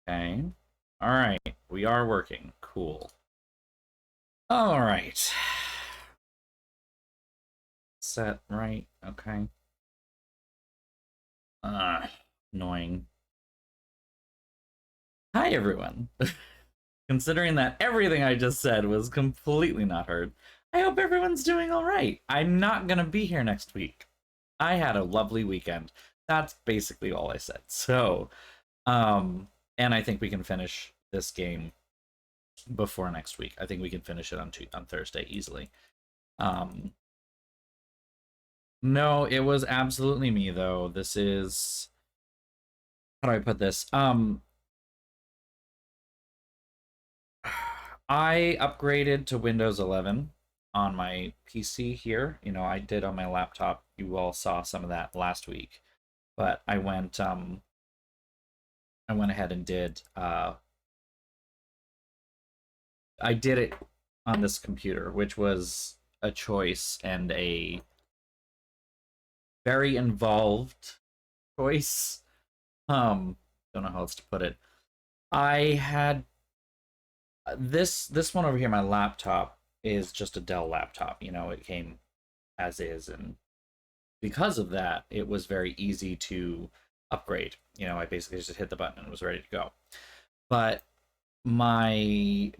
Okay. All right. We are working. Cool. All right. Set right. Okay. Annoying. Hi, everyone. Considering that everything I just said was completely not heard, I hope everyone's doing all right. I'm not going to be here next week. I had a lovely weekend. That's basically all I said. So, um, and I think we can finish this game before next week. I think we can finish it on Thursday easily. Um, no, it was absolutely me though. This is how do I put this? I upgraded to Windows 11 on my PC here. You know, I did on my laptop. You all saw some of that last week. But I went ahead and did I did it on this computer, which was a choice and a very involved choice. Don't know how else to put it. I had this one over here, my laptop is just a Dell laptop. You know, it came as is, and because of that, it was very easy to upgrade. You know, I basically just hit the button and was ready to go. But Windows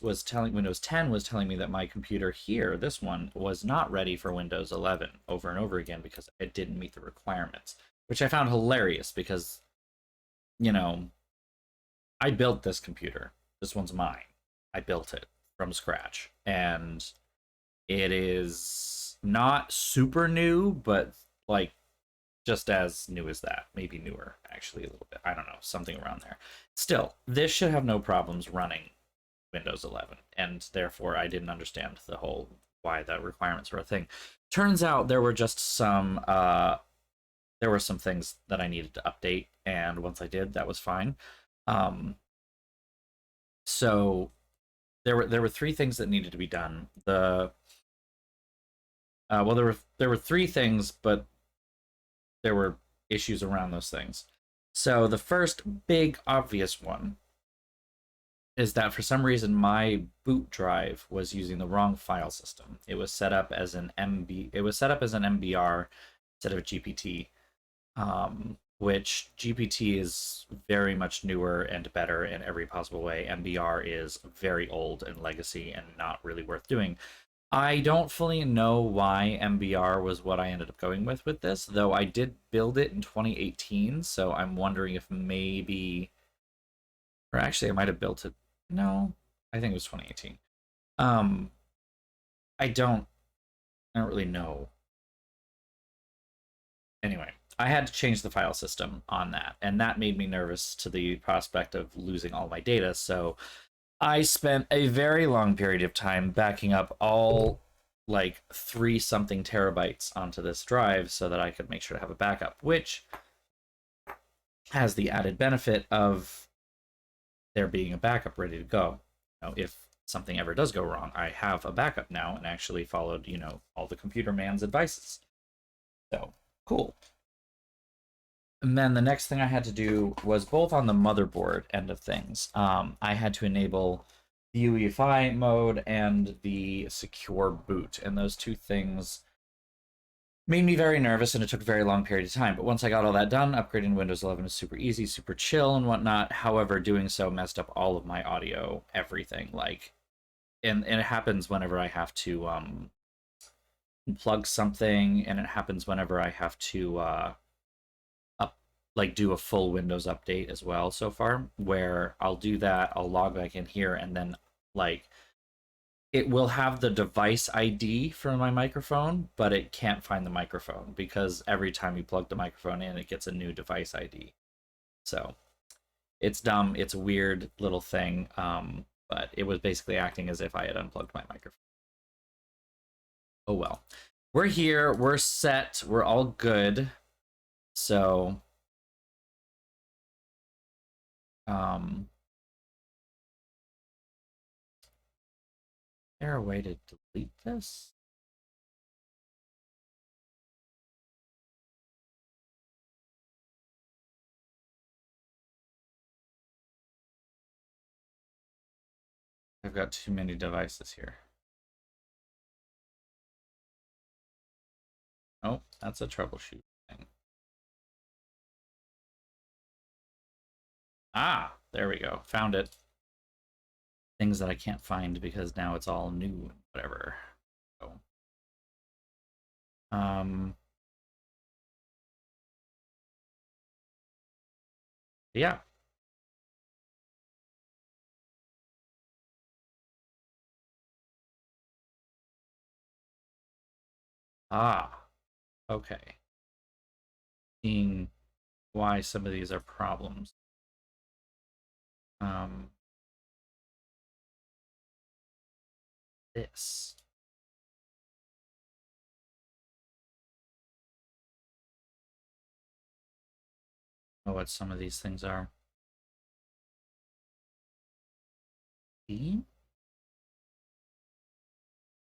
10 was telling me that my computer here, this one, was not ready for Windows 11 over and over again because it didn't meet the requirements, which I found hilarious because, you know, I built this computer. This one's mine. I built it from scratch. And it is not super new, but like just as new as that. Maybe newer, actually, a little bit. I don't know, something around there. Still, this should have no problems running Windows 11. And therefore, I didn't understand the whole why the requirements were a thing. Turns out there were just some things that I needed to update, and once I did, that was fine. Um, so there were three things that needed to be done. Well, there were three things, but there were issues around those things. So the first big obvious one is that for some reason my boot drive was using the wrong file system. It was set up as an MBR instead of a GPT, which GPT is very much newer and better in every possible way. MBR is very old and legacy and not really worth doing. I don't fully know why MBR was what I ended up going with this, though I did build it in 2018, so I'm wondering if maybe, or actually I might have built it. No, I think it was 2018. Um, I don't, I don't really know. Anyway, I had to change the file system on that, and that made me nervous to the prospect of losing all my data. So I spent a very long period of time backing up all like 3 something terabytes onto this drive so that I could make sure to have a backup, which has the added benefit of there being a backup ready to go. You know, if something ever does go wrong, I have a backup now and actually followed, you know, all the computer man's advices. So cool. And then the next thing I had to do was both on the motherboard end of things. I had to enable the UEFI mode and the secure boot, and those two things made me very nervous, and it took a very long period of time. But once I got all that done, upgrading to Windows 11 is super easy, super chill, and whatnot. However, doing so messed up all of my audio, everything. Like, and it happens whenever I have to plug something, and it happens whenever I have to like do a full Windows update as well so far, where I'll do that, I'll log back in here, and then like it will have the device ID for my microphone, but it can't find the microphone because every time you plug the microphone in, it gets a new device ID. So it's dumb. It's a weird little thing, but it was basically acting as if I had unplugged my microphone. Oh well. We're here. We're set. We're all good. So, um, is there a way to delete this? I've got too many devices here. Oh, that's a troubleshoot thing. Ah, there we go. Found it. Things that I can't find because now it's all new and whatever. So, um, yeah. Ah, okay. Seeing why some of these are problems. Um, this. Oh, what some of these things are. Theme?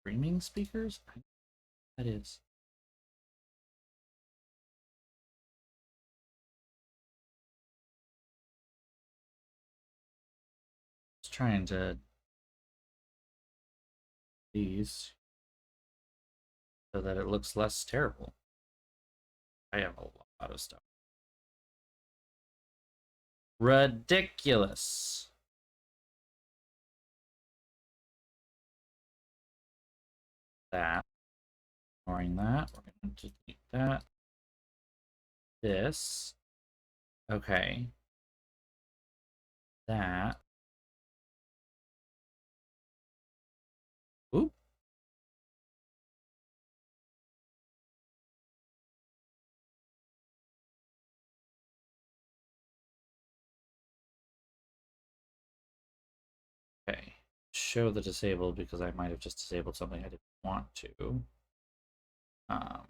Streaming speakers? That is. Just trying to these so that it looks less terrible. I have a lot of stuff. Ridiculous. That. Ignoring that. We're going to delete that. This. Okay. That. Oop. Okay. Show the disabled because I might have just disabled something I didn't want to. Um,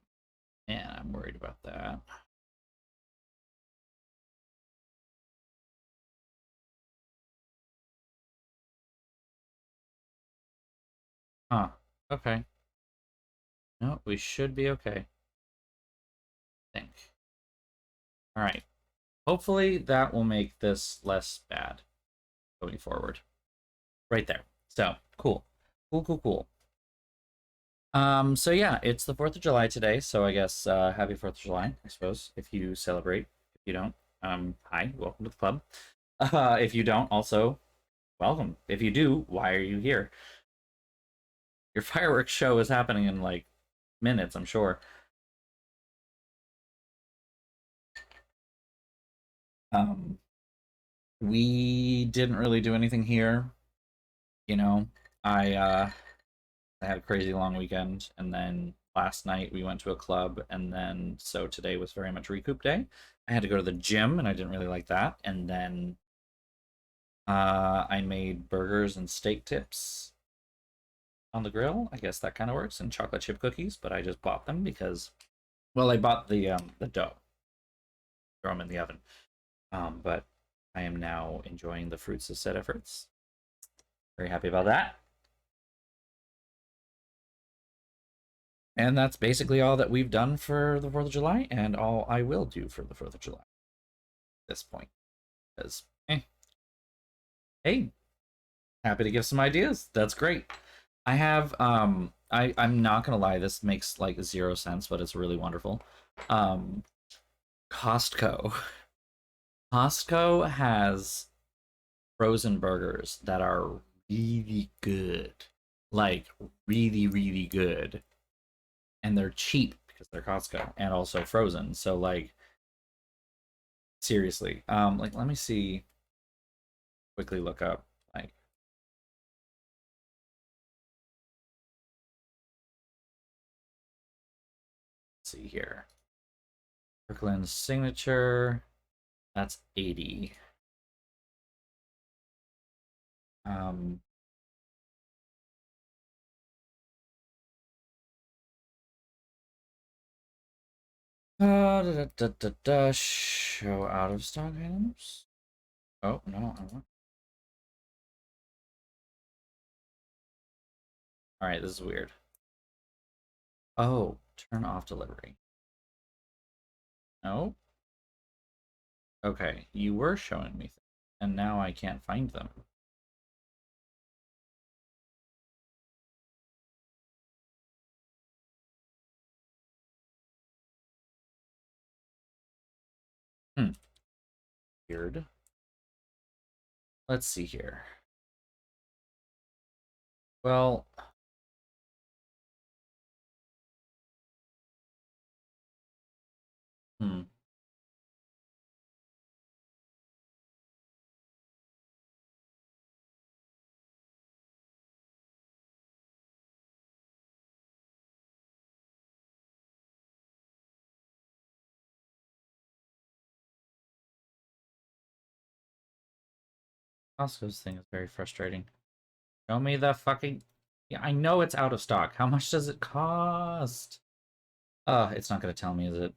and I'm worried about that. Huh. Okay. No, we should be okay. I think. All right. Hopefully that will make this less bad going forward. Right there. So cool. Cool. So yeah, it's the 4th of July today, so I guess happy 4th of July, I suppose, if you celebrate. If you don't, hi, welcome to the club. If you don't, also welcome. If you do, why are you here? Your fireworks show is happening in like minutes, I'm sure. Um, we didn't really do anything here, you know. I had a crazy long weekend, and then last night we went to a club, and then so today was very much recoup day. I had to go to the gym, and I didn't really like that. And then I made burgers and steak tips on the grill. I guess that kind of works, and chocolate chip cookies, but I just bought them because, well, I bought the dough, throw them in the oven. But I am now enjoying the fruits of said efforts. Very happy about that. And that's basically all that we've done for the 4th of July, and all I will do for the 4th of July at this point. Because, hey, happy to give some ideas. That's great. I have, I'm not gonna lie, this makes like 0 sense, but it's really wonderful. Um, Costco. Costco has frozen burgers that are really good. Like, really good. And they're cheap because they're Costco and also frozen. So like seriously, like let me see, quickly look up like see here. Kirkland's signature, that's 80. Um show out of stock items. Oh no, I want. All right, this is weird. Oh, turn off delivery. No. Okay, you were showing me things, and now I can't find them. Hmm. Weird. Let's see here. Well, hmm. Costco's thing is very frustrating. Show me the fucking... Yeah, I know it's out of stock. How much does it cost? It's not going to tell me, is it?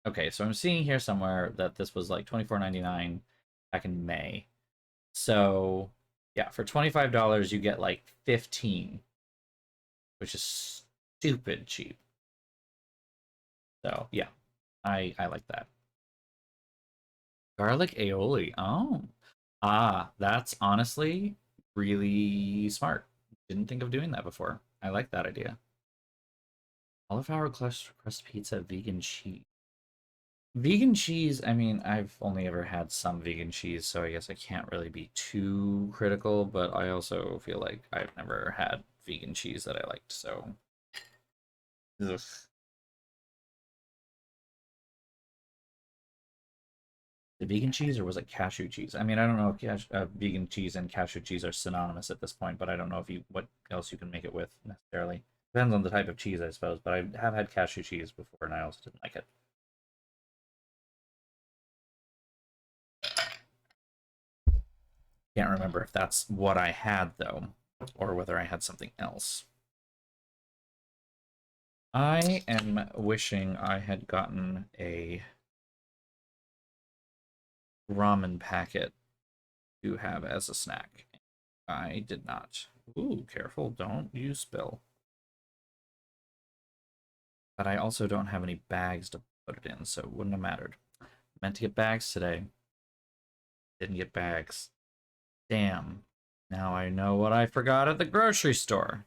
Okay, so I'm seeing here somewhere that this was like $24.99 back in May. So, yeah, for $25 you get like 15, which is stupid cheap. So, yeah, I like that. Garlic aioli. Oh. Ah, that's honestly really smart. Didn't think of doing that before. I like that idea. Cauliflower crust pizza, vegan cheese. Vegan cheese, I mean, I've only ever had some vegan cheese, so I guess I can't really be too critical, but I also feel like I've never had vegan cheese that I liked, so. Ugh. The vegan cheese, or was it cashew cheese? I mean, I don't know if vegan cheese and cashew cheese are synonymous at this point, but I don't know if what else you can make it with necessarily. Depends on the type of cheese, I suppose, but I have had cashew cheese before, and I also didn't like it. Can't remember if that's what I had, though, or whether I had something else. I am wishing I had gotten a ramen packet to have as a snack. I did not. Ooh, careful, don't you spill. But I also don't have any bags to put it in, so it wouldn't have mattered. Meant to get bags today. Didn't get bags. Damn. Now I know what I forgot at the grocery store.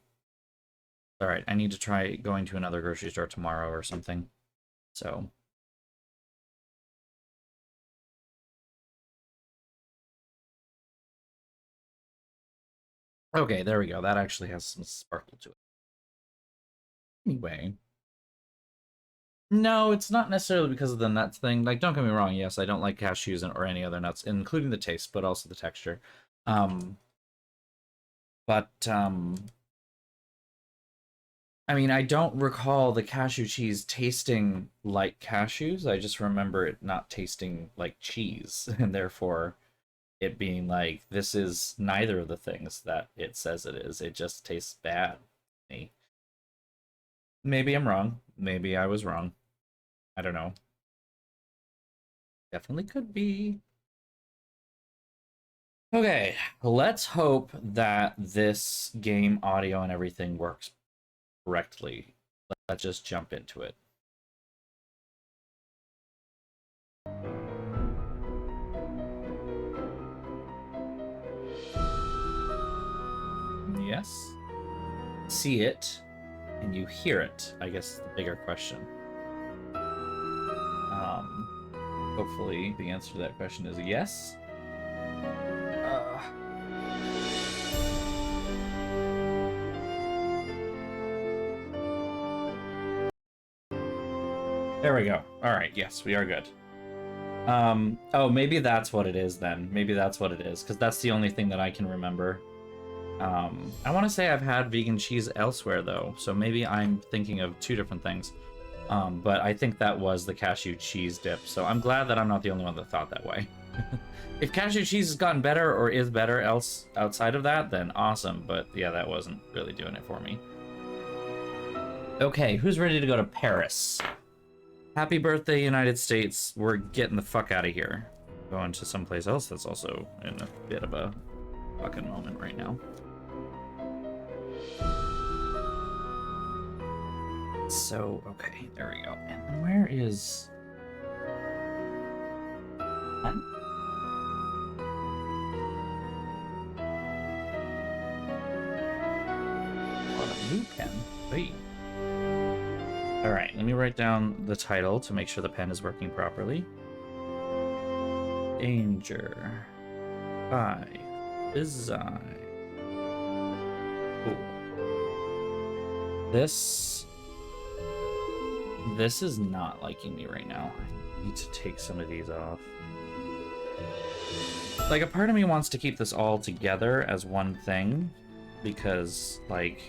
Alright, I need to try going to another grocery store tomorrow or something. So. Okay, there we go. That actually has some sparkle to it. Anyway. No, it's not necessarily because of the nuts thing. Like, don't get me wrong. Yes, I don't like cashews or any other nuts, including the taste, but also the texture. Um, but I mean, I don't recall the cashew cheese tasting like cashews. I just remember it not tasting like cheese, and therefore it being like, this is neither of the things that it says it is. It just tastes bad to me. Maybe I'm wrong. Maybe I was wrong. I don't know. Definitely could be. Okay, let's hope that this game audio and everything works correctly. Let's just jump into it. Yes. See it, and you hear it, I guess is the bigger question. Um, Hopefully the answer to that question is yes. Uh, there we go. All right, yes, we are good. Oh, maybe that's what it is then. Maybe that's what it is, because that's the only thing that I can remember. I want to say I've had vegan cheese elsewhere, though, so maybe I'm thinking of two different things. But I think that was the cashew cheese dip, so I'm glad that I'm not the only one that thought that way. If cashew cheese has gotten better or is better else outside of that, then awesome, but yeah, that wasn't really doing it for me. Okay, who's ready to go to Paris? Happy birthday, United States. We're getting the fuck out of here. Going to someplace else that's also in a bit of a fucking moment right now. So, okay, there we go. And then where is... Pen? Oh, a new pen. Wait. All right, let me write down the title to make sure the pen is working properly. Danger by design. Cool. This is not liking me right now. I need to take some of these off. Like, a part of me wants to keep this all together as one thing, because, like,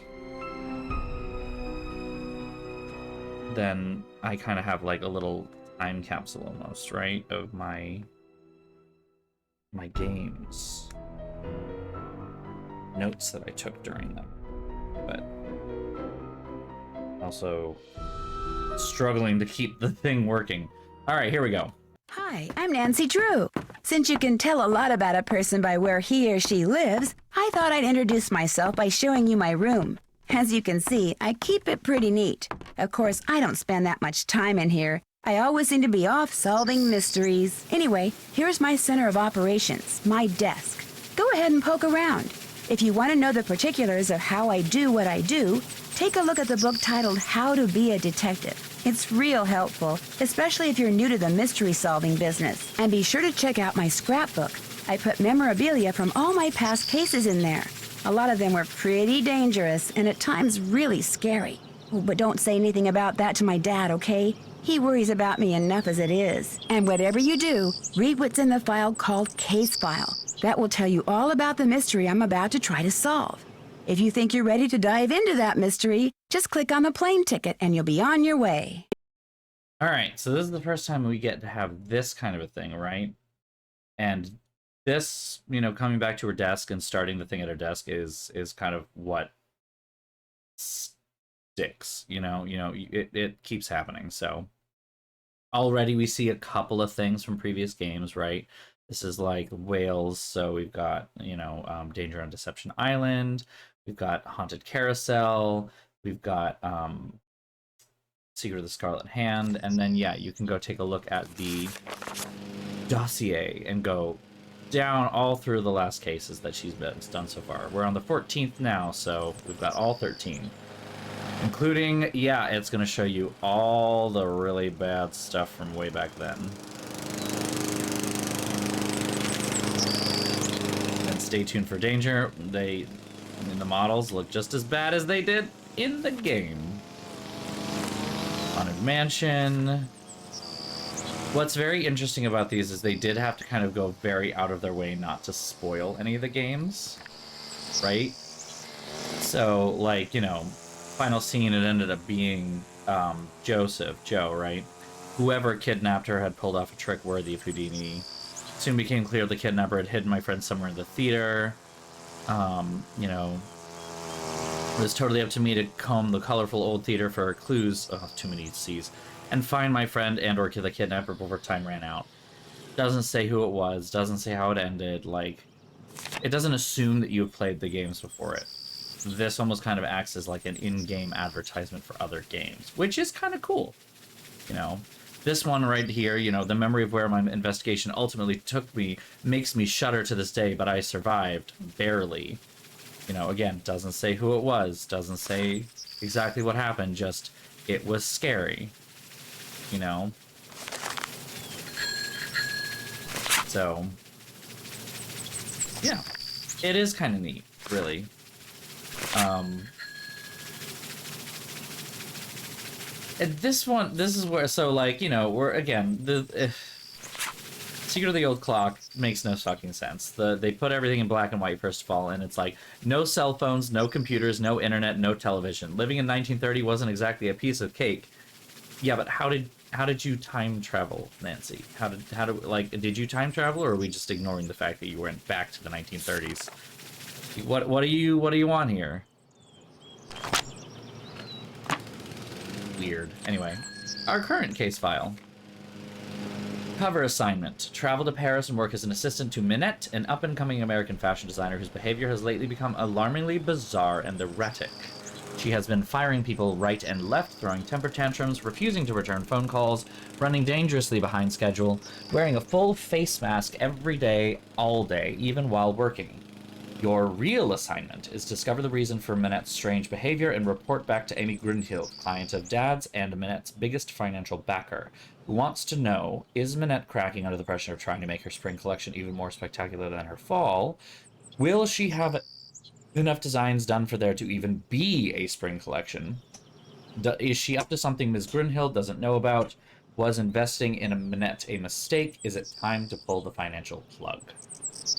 then I kind of have, like, a little time capsule almost, right, of my games. Notes that I took during them. But also struggling to keep the thing working. All right, here we go. Hi, I'm Nancy Drew. Since you can tell a lot about a person by where he or she lives, I thought I'd introduce myself by showing you my room. As you can see, I keep it pretty neat. Of course, I don't spend that much time in here. I always seem to be off solving mysteries. Anyway, here's my center of operations, my desk. Go ahead and poke around. If you want to know the particulars of how I do what I do, take a look at the book titled How to Be a Detective. It's real helpful, especially if you're new to the mystery-solving business. And be sure to check out my scrapbook. I put memorabilia from all my past cases in there. A lot of them were pretty dangerous and at times really scary. Oh, but don't say anything about that to my dad, okay? He worries about me enough as it is. And whatever you do, read what's in the file called Case File. That will tell you all about the mystery I'm about to try to solve. If you think you're ready to dive into that mystery, just click on the plane ticket and you'll be on your way. All right, so this is the first time we get to have this kind of a thing, right? And this, you know, coming back to her desk and starting the thing at her desk is kind of what sticks, you know, it keeps happening. So already we see a couple of things from previous games, right? This is like Wales, so we've got, you know, Danger on Deception Island, we've got Haunted Carousel, we've got Secret of the Scarlet Hand, and then, yeah, you can go take a look at the dossier and go down all through the last cases that she's done so far. We're on the 14th now, so we've got all 13. Including, yeah, it's going to show you all the really bad stuff from way back then. And stay tuned for Danger. They, in the models, look just as bad as they did in the game. Haunted Mansion. What's very interesting about these is they did have to kind of go very out of their way not to spoil any of the games, right? So, like, you know, final scene, it ended up being Joe, right? Whoever kidnapped her had pulled off a trick worthy of Houdini. Soon became clear the kidnapper had hidden my friend somewhere in the theater. You know, it was totally up to me to comb the colorful old theater for clues, too many C's, and find my friend and or kill the kidnapper before time ran out. Doesn't say who it was, doesn't say how it ended, like, it doesn't assume that you have played the games before it. This almost kind of acts as like an in-game advertisement for other games, which is kind of cool, you know. This one right here, you know, the memory of where my investigation ultimately took me makes me shudder to this day, but I survived, barely. You know, again, doesn't say who it was, doesn't say exactly what happened, just, it was scary, you know? So, yeah, it is kind of neat, really. And this one, this is where, so, like, you know, we're, again, Secret of the Old Clock makes no fucking sense. They put everything in black and white, first of all, and it's like, no cell phones, no computers, no internet, no television. Living in 1930 wasn't exactly a piece of cake. Yeah, but how did you time travel, Nancy? How did you time travel, or are we just ignoring the fact that you went back to the 1930s? What do you want here? Weird. Anyway, our current case file. Cover assignment. Travel to Paris and work as an assistant to Minette, an up-and-coming American fashion designer whose behavior has lately become alarmingly bizarre and erratic. She has been firing people right and left, throwing temper tantrums, refusing to return phone calls, running dangerously behind schedule, wearing a full face mask every day, all day, even while working. Your real assignment is discover the reason for Minette's strange behavior and report back to Amy Grunhild, client of Dad's and Minette's biggest financial backer, who wants to know, is Minette cracking under the pressure of trying to make her spring collection even more spectacular than her fall? Will she have enough designs done for there to even be a spring collection? Is she up to something Ms. Grunhild doesn't know about? Was investing in a Minette a mistake? Is it time to pull the financial plug?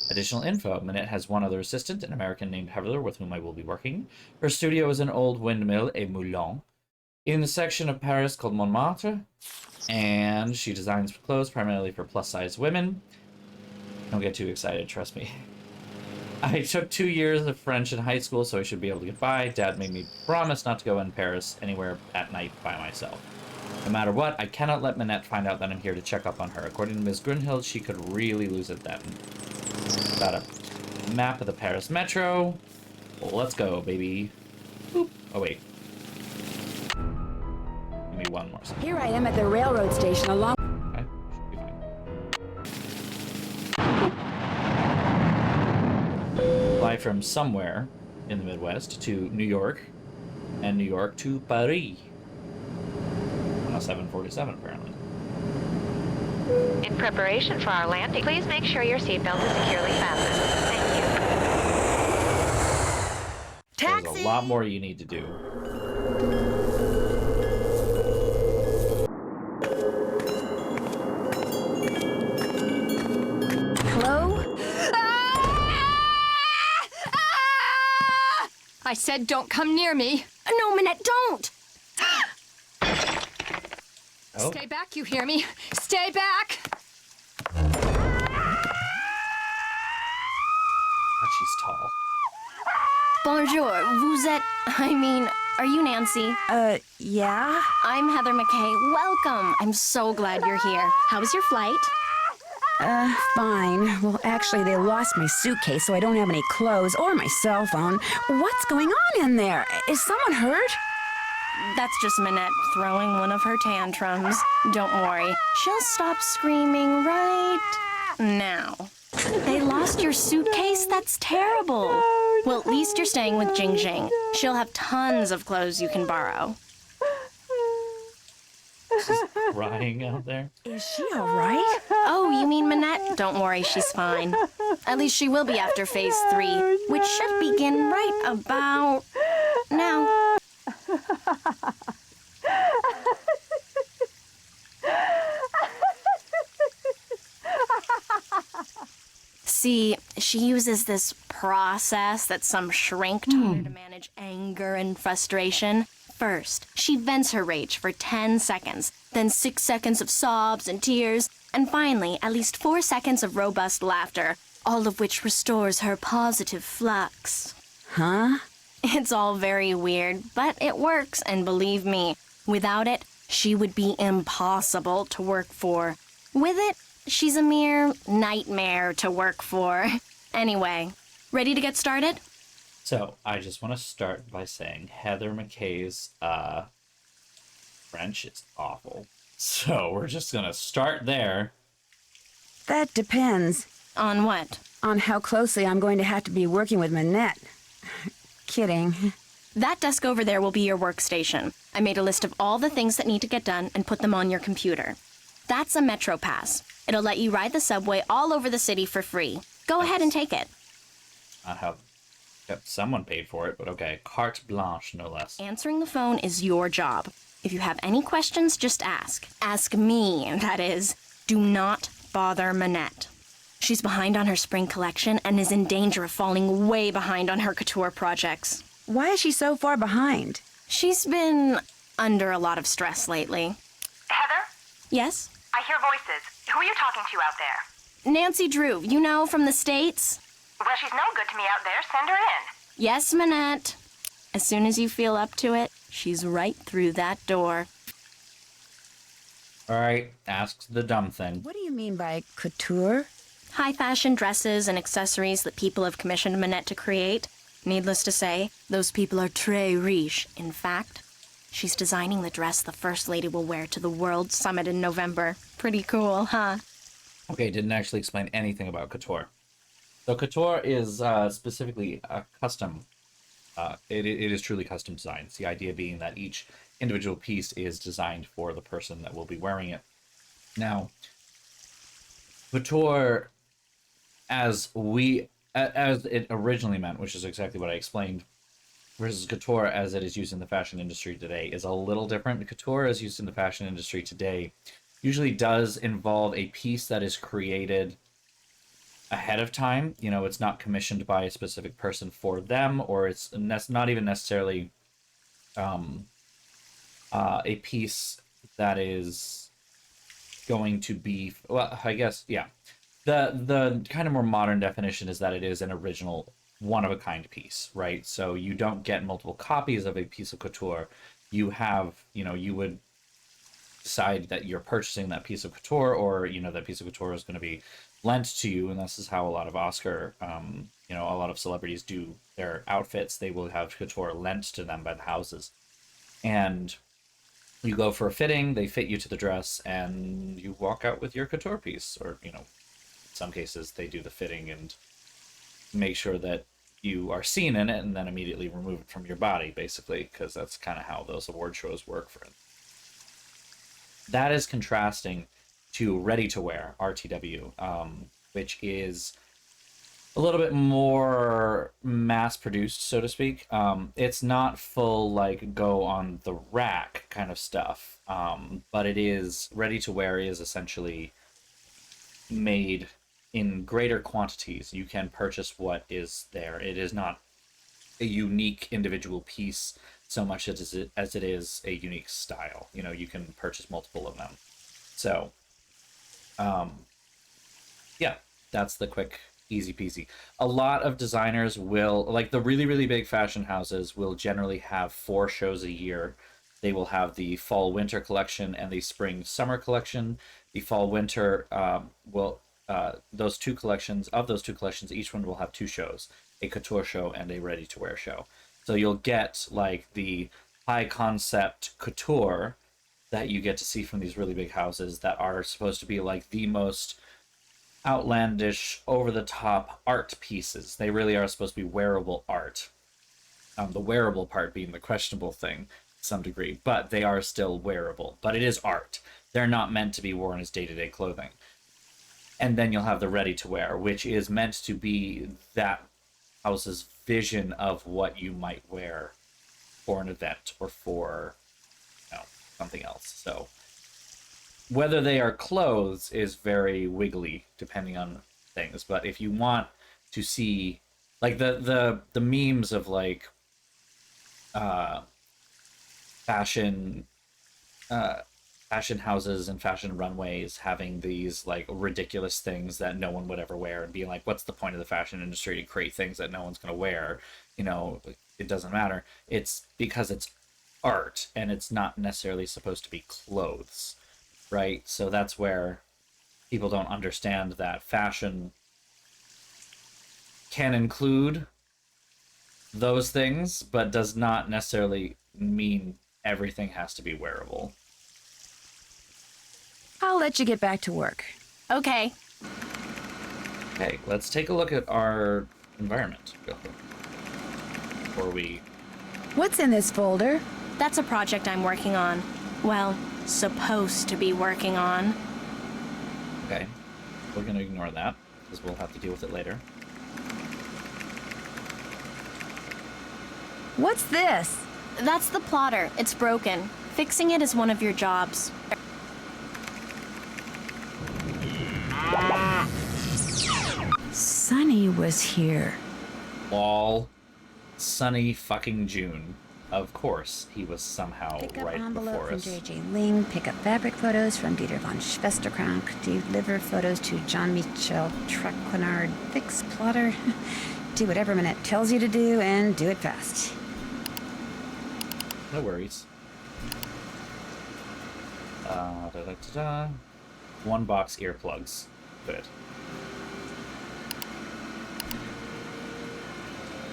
Additional info. Minette has one other assistant, an American named Heather, with whom I will be working. Her studio is an old windmill, a moulin, in the section of Paris called Montmartre, and she designs clothes primarily for plus-size women. Don't get too excited, trust me. I took 2 years of French in high school, so I should be able to get by. Dad made me promise not to go in Paris anywhere at night by myself. No matter what, I cannot let Minette find out that I'm here to check up on her. According to Ms. Grunhild, she could really lose it then. Got a map of the Paris Metro. Well, let's go, baby. Boop. Oh, wait. Give me one more second. Here I am at the railroad station along... Okay, should be fine. Fly from somewhere in the Midwest to New York, and New York to Paris. On a 747, apparently. In preparation for our landing, please make sure your seatbelt is securely fastened. Thank you. Taxi! There's a lot more you need to do. Hello? I said don't come near me. No, Minette, don't! Oh. Stay back, you hear me? Stay back! God, she's tall. Bonjour, vous êtes... are you Nancy? Yeah? I'm Heather McKay. Welcome. I'm so glad you're here. How was your flight? Fine. Well, actually, they lost my suitcase, so I don't have any clothes or my cell phone. What's going on in there? Is someone hurt? That's just Minette throwing one of her tantrums. Don't worry. She'll stop screaming right now. They lost your suitcase? That's terrible. Well, at least you're staying with Jing Jing. She'll have tons of clothes you can borrow. She's crying out there. Is she all right? Oh, you mean Minette? Don't worry, she's fine. At least she will be after phase 3, which should begin right about now. See, she uses this process that some shrink taught her to manage anger and frustration. First, she vents her rage for 10 seconds, then 6 seconds of sobs and tears, and finally, at least 4 seconds of robust laughter, all of which restores her positive flux. Huh? It's all very weird, but it works, and believe me, without it, she would be impossible to work for. With it, she's a mere nightmare to work for. Anyway, ready to get started? So, I just want to start by saying Heather McKay's French is awful. So, we're just going to start there. That depends On what? on how closely I'm going to have to be working with Minette. Kidding. That desk over there will be your workstation. I made a list of all the things that need to get done and put them on your computer. That's a Metro Pass. It'll let you ride the subway all over the city for free. Go ahead and take it. Not how... Yep, someone paid for it, but okay. Carte blanche, no less. Answering the phone is your job. If you have any questions, just ask. Ask me, that is. Do not bother Minette. She's behind on her spring collection and is in danger of falling way behind on her couture projects. Why is she so far behind? She's been under a lot of stress lately. Heather? Yes? I hear voices. Who are you talking to out there? Nancy Drew, you know, from the States? Well, she's no good to me out there. Send her in. Yes, Minette. As soon as you feel up to it, she's right through that door. Alright, asks the dumb thing. What do you mean by couture? High fashion dresses and accessories that people have commissioned Minette to create. Needless to say, those people are très riche. In fact, she's designing the dress the First Lady will wear to the World Summit in November. Pretty cool, huh? Okay, didn't actually explain anything about couture. So couture is specifically a custom. It is truly custom designed. The idea being that each individual piece is designed for the person that will be wearing it. Now, couture, as it originally meant, which is exactly what I explained, versus couture as it is used in the fashion industry today, is a little different. Couture as used in the fashion industry today usually does involve a piece that is created ahead of time. You know, it's not commissioned by a specific person for them, or it's not even necessarily um, a piece that is going to be, well, I guess, yeah. The kind of more modern definition is that it is an original one of a kind piece, right? So you don't get multiple copies of a piece of couture. You have, you know, you would decide that you're purchasing that piece of couture, or you know that piece of couture is going to be lent to you, and this is how a lot of Oscar, you know, a lot of celebrities do their outfits. They will have couture lent to them by the houses, and you go for a fitting. They fit you to the dress, and you walk out with your couture piece. Or you know, in some cases they do the fitting and make sure that you are seen in it, and then immediately remove it from your body, basically, because that's kind of how those award shows work for it. That is contrasting to ready to wear RTW, which is a little bit more mass produced, so to speak. It's not full like go on the rack kind of stuff, but it is ready to wear is essentially made in greater quantities. You can purchase what is there. It is not a unique individual piece so much as it is a unique style. You know, you can purchase multiple of them. So, yeah, that's the quick, easy peasy. A lot of designers will, like the really, really big fashion houses, will generally have 4 shows a year. They will have the fall winter collection and the spring summer collection. The fall winter those two collections, each one will have 2 shows, a couture show and a ready to wear show. So you'll get like the high concept couture that you get to see from these really big houses that are supposed to be like the most outlandish, over the top art pieces. They really are supposed to be wearable art. The wearable part being the questionable thing to some degree, but they are still wearable. But it is art. They're not meant to be worn as day-to-day clothing. And then you'll have the ready to wear, which is meant to be that house's vision of what you might wear for an event or for, you know, something else. So whether they are clothes is very wiggly depending on things. But if you want to see like the memes of like fashion fashion houses and fashion runways having these like ridiculous things that no one would ever wear, and being like, what's the point of the fashion industry to create things that no one's going to wear? You know, it doesn't matter. It's because it's art and it's not necessarily supposed to be clothes, right? So that's where people don't understand that fashion can include those things, but does not necessarily mean everything has to be wearable. I'll let you get back to work. Okay. Okay, let's take a look at our environment before we... What's in this folder? That's a project I'm working on. Well, supposed to be working on. Okay, we're going to ignore that, because we'll have to deal with it later. What's this? That's the plotter. It's broken. Fixing it is one of your jobs. Sonny was here. Lol. Sunny fucking June. Of course, he was somehow Pick up right envelope before from us. J.J. Ling. Pick up fabric photos from Dieter von Schwesterkrank. Deliver photos to Jean-Michel Traquenard. Fix plotter. Do whatever Minette tells you to do, and do it fast. No worries. Da-da-da-da. 1 box earplugs. Good.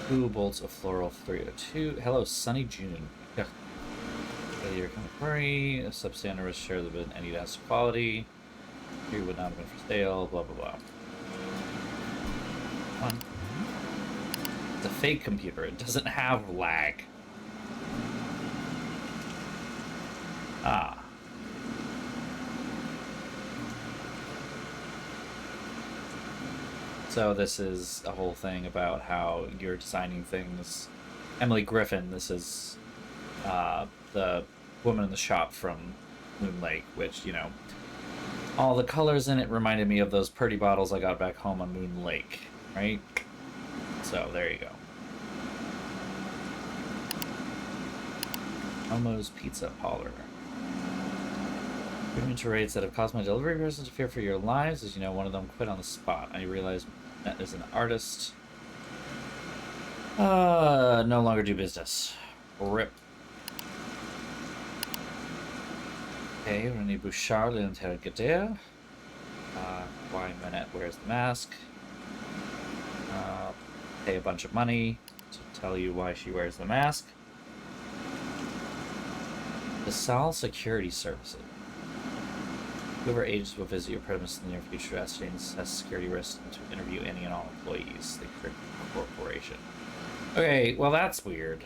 2 bolts of floral 302. Hello, Sunny June. Yeah. Your query, a substandard share the bid any dance quality. Here would not have been for sale, blah blah blah. Come on. It's a fake computer. It doesn't have lag. Ah. So this is a whole thing about how you're designing things. Emily Griffin, this is the woman in the shop from Moon Lake, which, you know, all the colors in it reminded me of those pretty bottles I got back home on Moon Lake, right? So there you go. Elmo's Pizza Parlor. Inventory rates that have caused my delivery person to fear for your lives. As you know, one of them quit on the spot. I realized that is an artist. No longer do business. RIP. Okay, René Bouchard, l'interrogateur. Why Manette wears the mask. Pay a bunch of money to tell you why she wears the mask. LaSalle Security Services. Whoever agents will visit your premises in the near future to ascertain and assess security risks and to interview any and all employees. The corporation. Okay, well that's weird.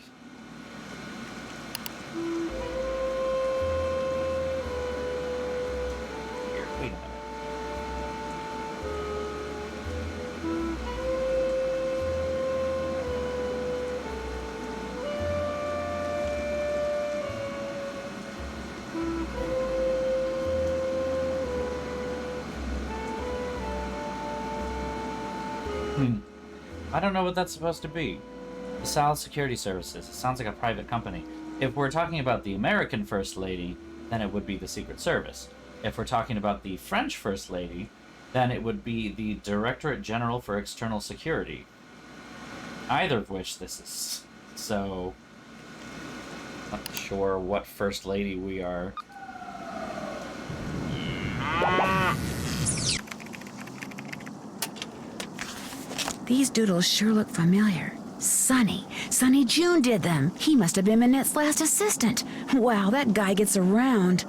Weird. Wait a minute. I don't know what that's supposed to be. LaSalle Security Services. It sounds like a private company. If we're talking about the American First Lady, then it would be the Secret Service. If we're talking about the French First Lady, then it would be the Directorate General for External Security. Either of which this is. So, not sure what First Lady we are. These doodles sure look familiar. Sonny. Sonny June did them. He must have been Manette's last assistant. Wow, that guy gets around.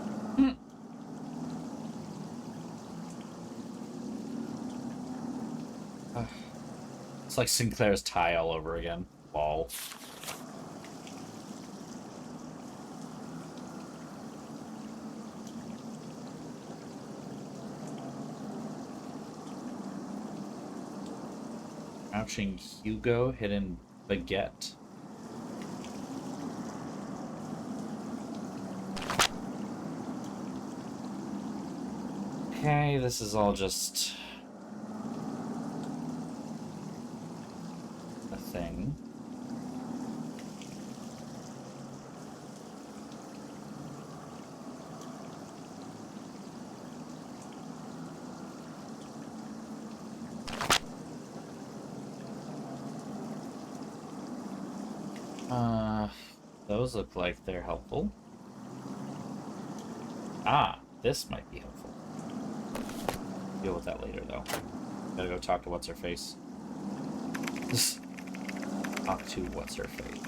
It's like Sinclair's tie all over again. Lol. Crouching Hugo, hidden baguette. Okay, this is all just a thing. Those look like they're helpful. Ah, this might be helpful. Deal with that later, though. Gotta go talk to What's-Her-Face. Talk to What's-Her-Face.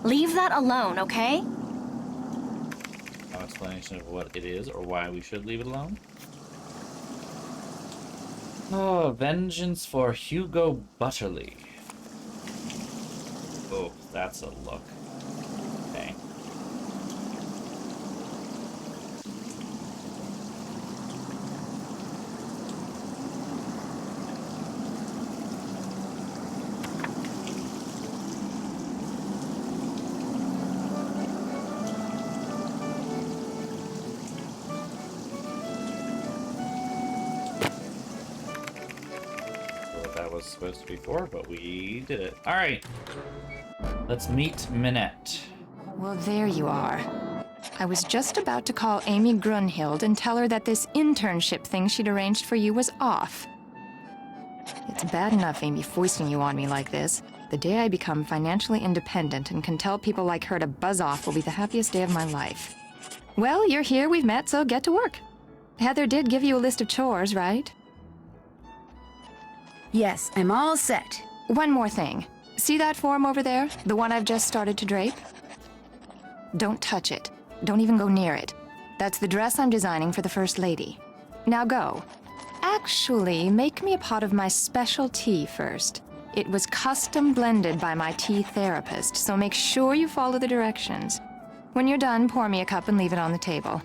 Leave that alone, okay? No explanation of what it is or why we should leave it alone. Oh, vengeance for Hugo Butterly. Oh, that's a look. Okay. What that was supposed to be for, but we did it. All right. Let's meet Minette. Well, there you are. I was just about to call Amy Grunhild and tell her that this internship thing she'd arranged for you was off. It's bad enough Amy foisting you on me like this. The day I become financially independent and can tell people like her to buzz off will be the happiest day of my life. Well, you're here, we've met, so get to work. Heather did give you a list of chores, right? Yes, I'm all set. One more thing. See that form over there? The one I've just started to drape? Don't touch it. Don't even go near it. That's the dress I'm designing for the First Lady. Now go. Actually, make me a pot of my special tea first. It was custom blended by my tea therapist, so make sure you follow the directions. When you're done, pour me a cup and leave it on the table.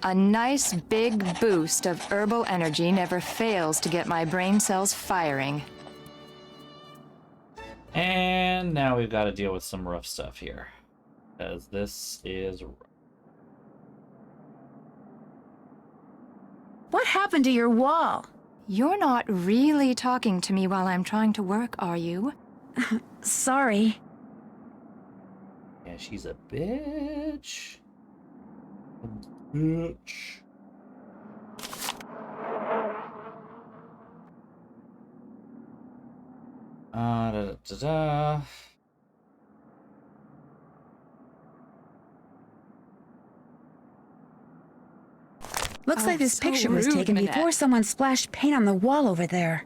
A nice big boost of herbal energy never fails to get my brain cells firing. And now we've got to deal with some rough stuff here. Because this is rough. What happened to your wall? You're not really talking to me while I'm trying to work, are you? Sorry. Yeah, she's a bitch. A bitch. Da. Looks like this so picture was rude, taken Minette. before someone splashed paint on the wall over there.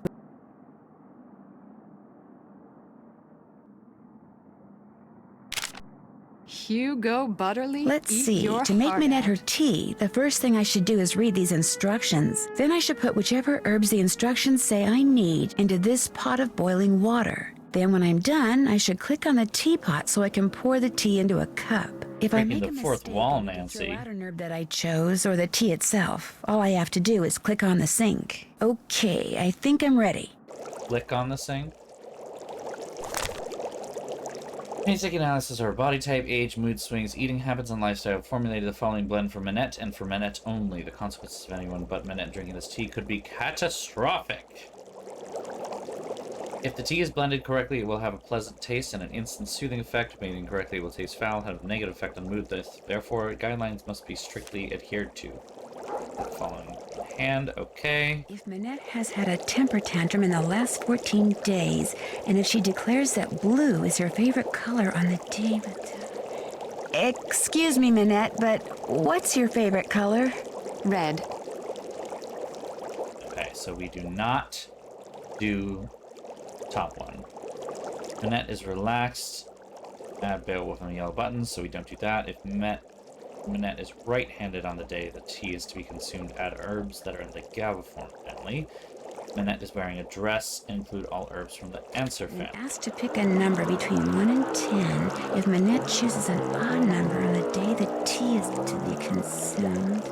Hugo Butterly, Let's eat see. your To make heart Minette her out. tea, the first thing I should do is read these instructions. Then I should put whichever herbs the instructions say I need into this pot of boiling water. Then when I'm done, I should click on the teapot so I can pour the tea into a cup. If I Breaking make the a fourth mistake wall, and need to Nancy. throw out an herb that I chose or the tea itself, all I have to do is click on the sink. Okay, I think I'm ready. Click on the sink. Basic analysis of her body type, age, mood swings, eating habits, and lifestyle. Formulated the following blend for Minette and for Minette only. The consequences of anyone but Minette drinking this tea could be catastrophic. If the tea is blended correctly, it will have a pleasant taste and an instant soothing effect. Made incorrectly, it will taste foul, have a negative effect on mood. Therefore, guidelines must be strictly adhered to. Following in hand, okay. If Minette has had a temper tantrum in the last 14 days, and if she declares that blue is her favorite color on the day... Excuse me, Minette, but what's your favorite color? Red. Okay, so we do not do top one. Minette is relaxed. Add Beowulf on the yellow buttons, so we don't do that. If Minette is right-handed on the day the tea is to be consumed, add herbs that are in the Gaviform family. Minette is wearing a dress. Include all herbs from the Answer I'm family. asked to pick a number between 1 and 10. If Minette chooses an odd number on the day the tea is to be consumed...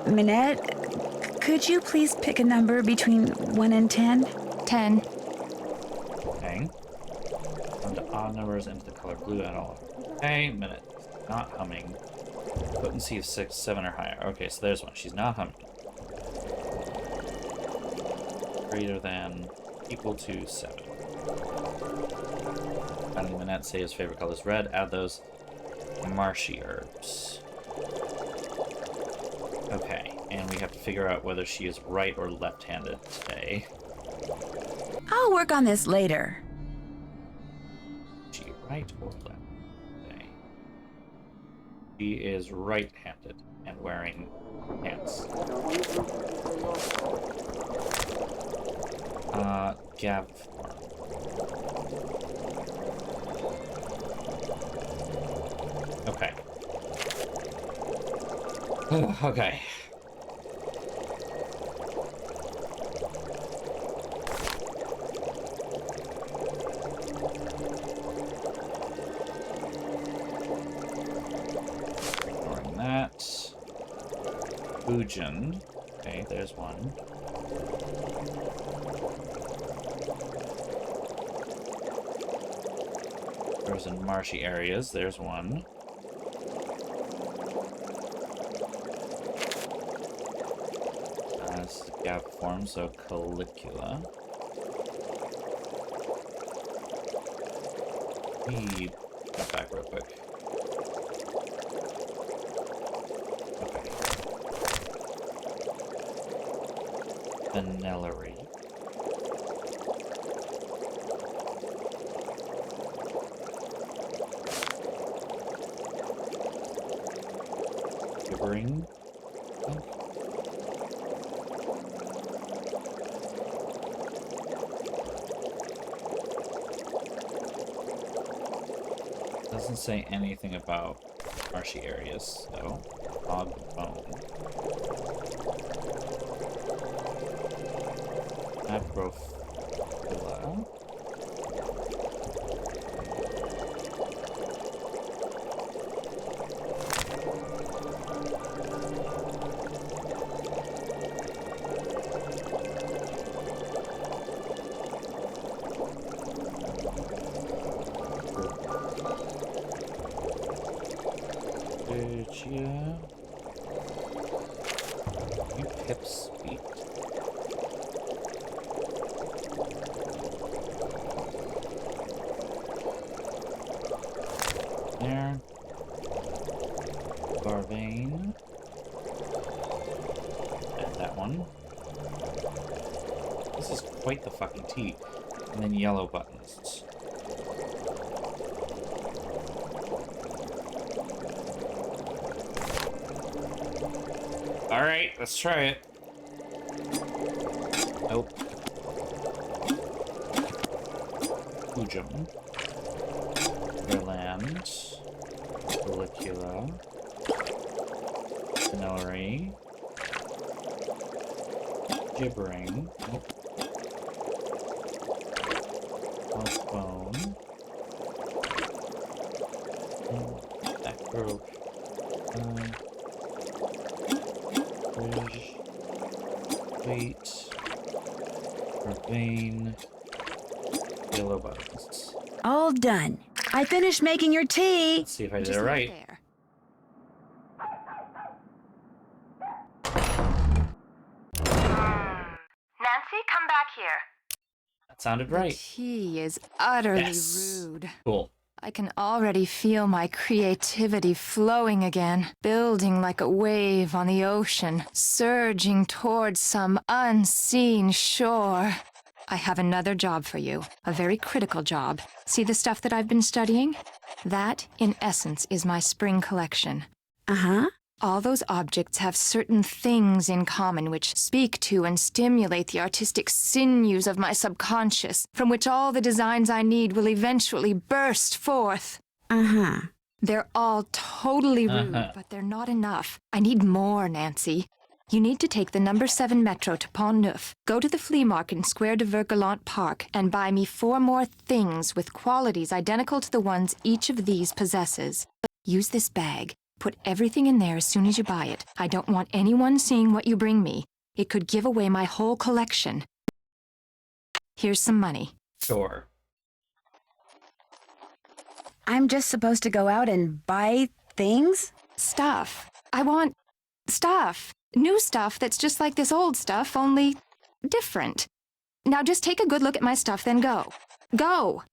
Minette, could you please pick a number between 1 and 10? 10. Okay. Come to odd numbers into the color blue at all. Okay, Minette is not humming. Potency of 6, 7 or higher. Okay, so there's one. She's not humming. Greater than, equal to 7. Finally, Minette say his favorite color is red. Add those marshy herbs. Okay, and we have to figure out whether she is right or left-handed today. I'll work on this later. Is she right or left today? She is right-handed and wearing pants. Gav form. Okay. Okay. Ignoring that. Ujin. Okay, there's one. There's in marshy areas. There's one. This is a gap form, so Calicula. Cut back real quick. Okay. Vanillary. Gibbering. Doesn't say anything about marshy areas, though. Hog bone. Acrophila. Yeah. You Pip's feet. There. Barvane. And that one. This is quite the fucking tea. And then yellow buttons. Alright, let's try it. Nope. Ujum. Verland. Follicula. Canary. Gibbering. Nope. Bone. Acro. Wait. Vein. Yellow buttons. All done. I finished making your tea. Let's see if I did Just it leave right. there. Nancy, come back here. That sounded The right. tea is utterly Yes. rude. Cool. I can already feel my creativity flowing again, building like a wave on the ocean, surging towards some unseen shore. I have another job for you, a very critical job. See the stuff that I've been studying? That, in essence, is my spring collection. Uh-huh. All those objects have certain things in common which speak to and stimulate the artistic sinews of my subconscious, from which all the designs I need will eventually burst forth. Uh-huh. They're all totally rude, but they're not enough. I need more, Nancy. You need to take the number 7 metro to Pont Neuf, go to the flea market in Square de Vergalant Park, and buy me 4 more things with qualities identical to the ones each of these possesses. Use this bag. Put everything in there as soon as you buy it. I don't want anyone seeing what you bring me. It could give away my whole collection. Here's some money. Sure. I'm just supposed to go out and buy things? Stuff. I want stuff. New stuff that's just like this old stuff, only different. Now just take a good look at my stuff, then go. Go!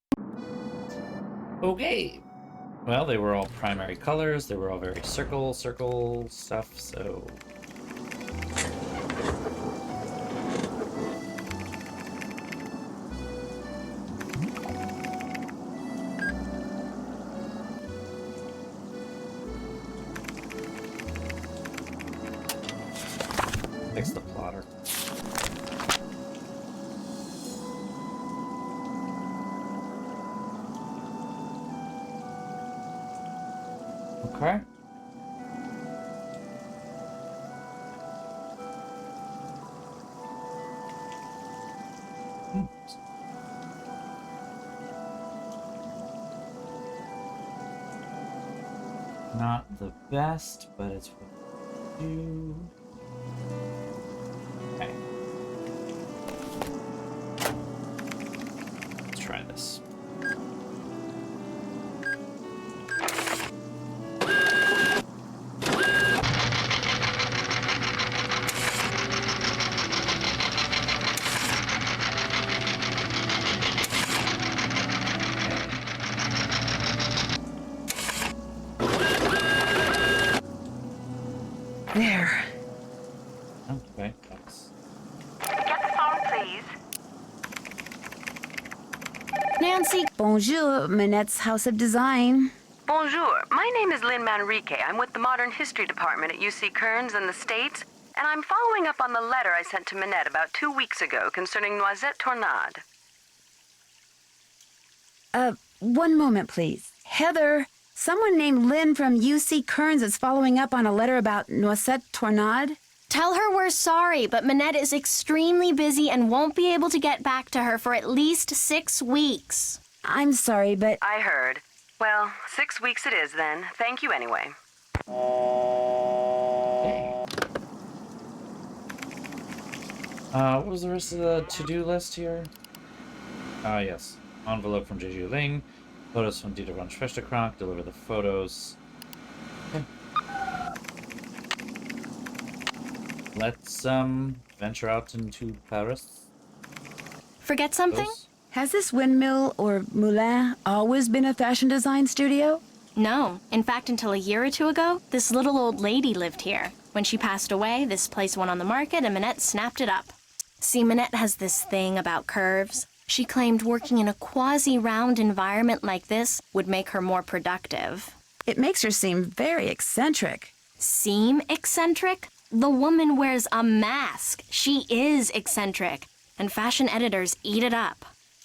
Okay. Well, they were all primary colors. They were all very circle stuff, so... Fix the plotter. Okay. Not the best, but it's what we do. Okay. Let's try this. There. Okay, that's... Get the phone, please. Nancy. Bonjour, Manette's House of Design. Bonjour. My name is Lynn Manrique. I'm with the Modern History Department at UC Kearns in the States, and I'm following up on the letter I sent to Manette about 2 weeks ago concerning Noisette Tornade. One moment, please. Heather, someone named Lynn from UC Kearns is following up on a letter about Noisette Tornade. Tell her we're sorry, but Minette is extremely busy and won't be able to get back to her for at least 6 weeks. I'm sorry, but I heard. Well, 6 weeks it is then. Thank you anyway. What was the rest of the to-do list here? Yes. Envelope from Jeju Ling. Photos from Dieter von Schwesterkrank. Deliver the photos. Okay. Let's, venture out into Paris. Forget something? has this windmill or moulin always been a fashion design studio? No. In fact, until a year or two ago, this little old lady lived here. When she passed away, this place went on the market and Minette snapped it up. See, Minette has this thing about curves. She claimed working in a quasi-round environment like this would make her more productive. It makes her seem very eccentric. Seem eccentric? The woman wears a mask. She is eccentric. And fashion editors eat it up.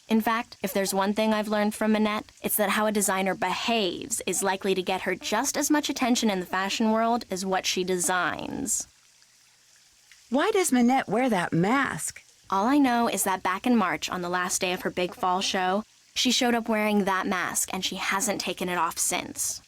In fact, if there's one thing I've learned from Minette, it's that how a designer behaves is likely to get her just as much attention in the fashion world as what she designs. Why does Minette wear that mask? All I know is that back in March, on the last day of her big fall show, she showed up wearing that mask, and she hasn't taken it off since.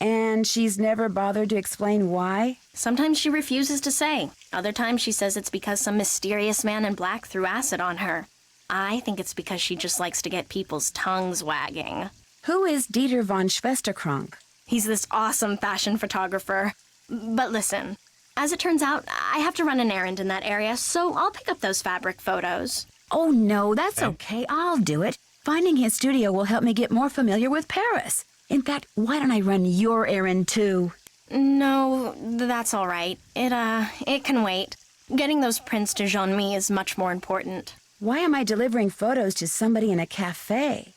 And she's never bothered to explain why? Sometimes she refuses to say. Other times she says it's because some mysterious man in black threw acid on her. I think it's because she just likes to get people's tongues wagging. Who is Dieter von Schwesterkrank? He's this awesome fashion photographer. But listen, as it turns out, I have to run an errand in that area, so I'll pick up those fabric photos. Oh, no, that's okay. I'll do it. Finding his studio will help me get more familiar with Paris. In fact, why don't I run your errand, too? No, that's all right. It can wait. Getting those prints to Jean-Mi is much more important. Why am I delivering photos to somebody in a cafe?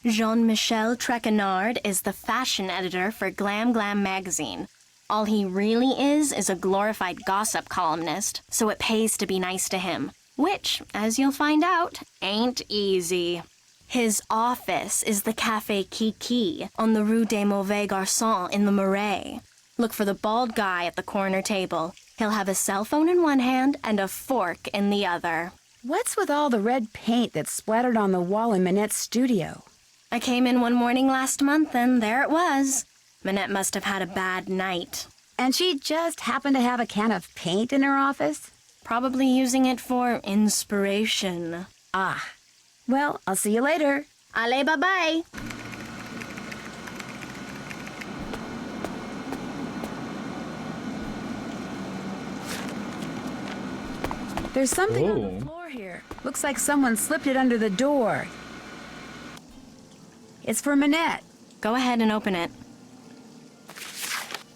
Jean-Michel Trequenard is the fashion editor for Glam Glam magazine. All he really is a glorified gossip columnist, so it pays to be nice to him. Which, as you'll find out, ain't easy. His office is the Café Kiki on the Rue des Mauvais Garçons in the Marais. Look for the bald guy at the corner table. He'll have a cell phone in one hand and a fork in the other. What's with all the red paint that's splattered on the wall in Minette's studio? I came in one morning last month and there it was. Minette must have had a bad night. And she just happened to have a can of paint in her office? Probably using it for inspiration. Ah. Well, I'll see you later. Allez, bye-bye. There's something on Ooh. the floor here. Looks like someone slipped it under the door. It's for Minette. Go ahead and open it.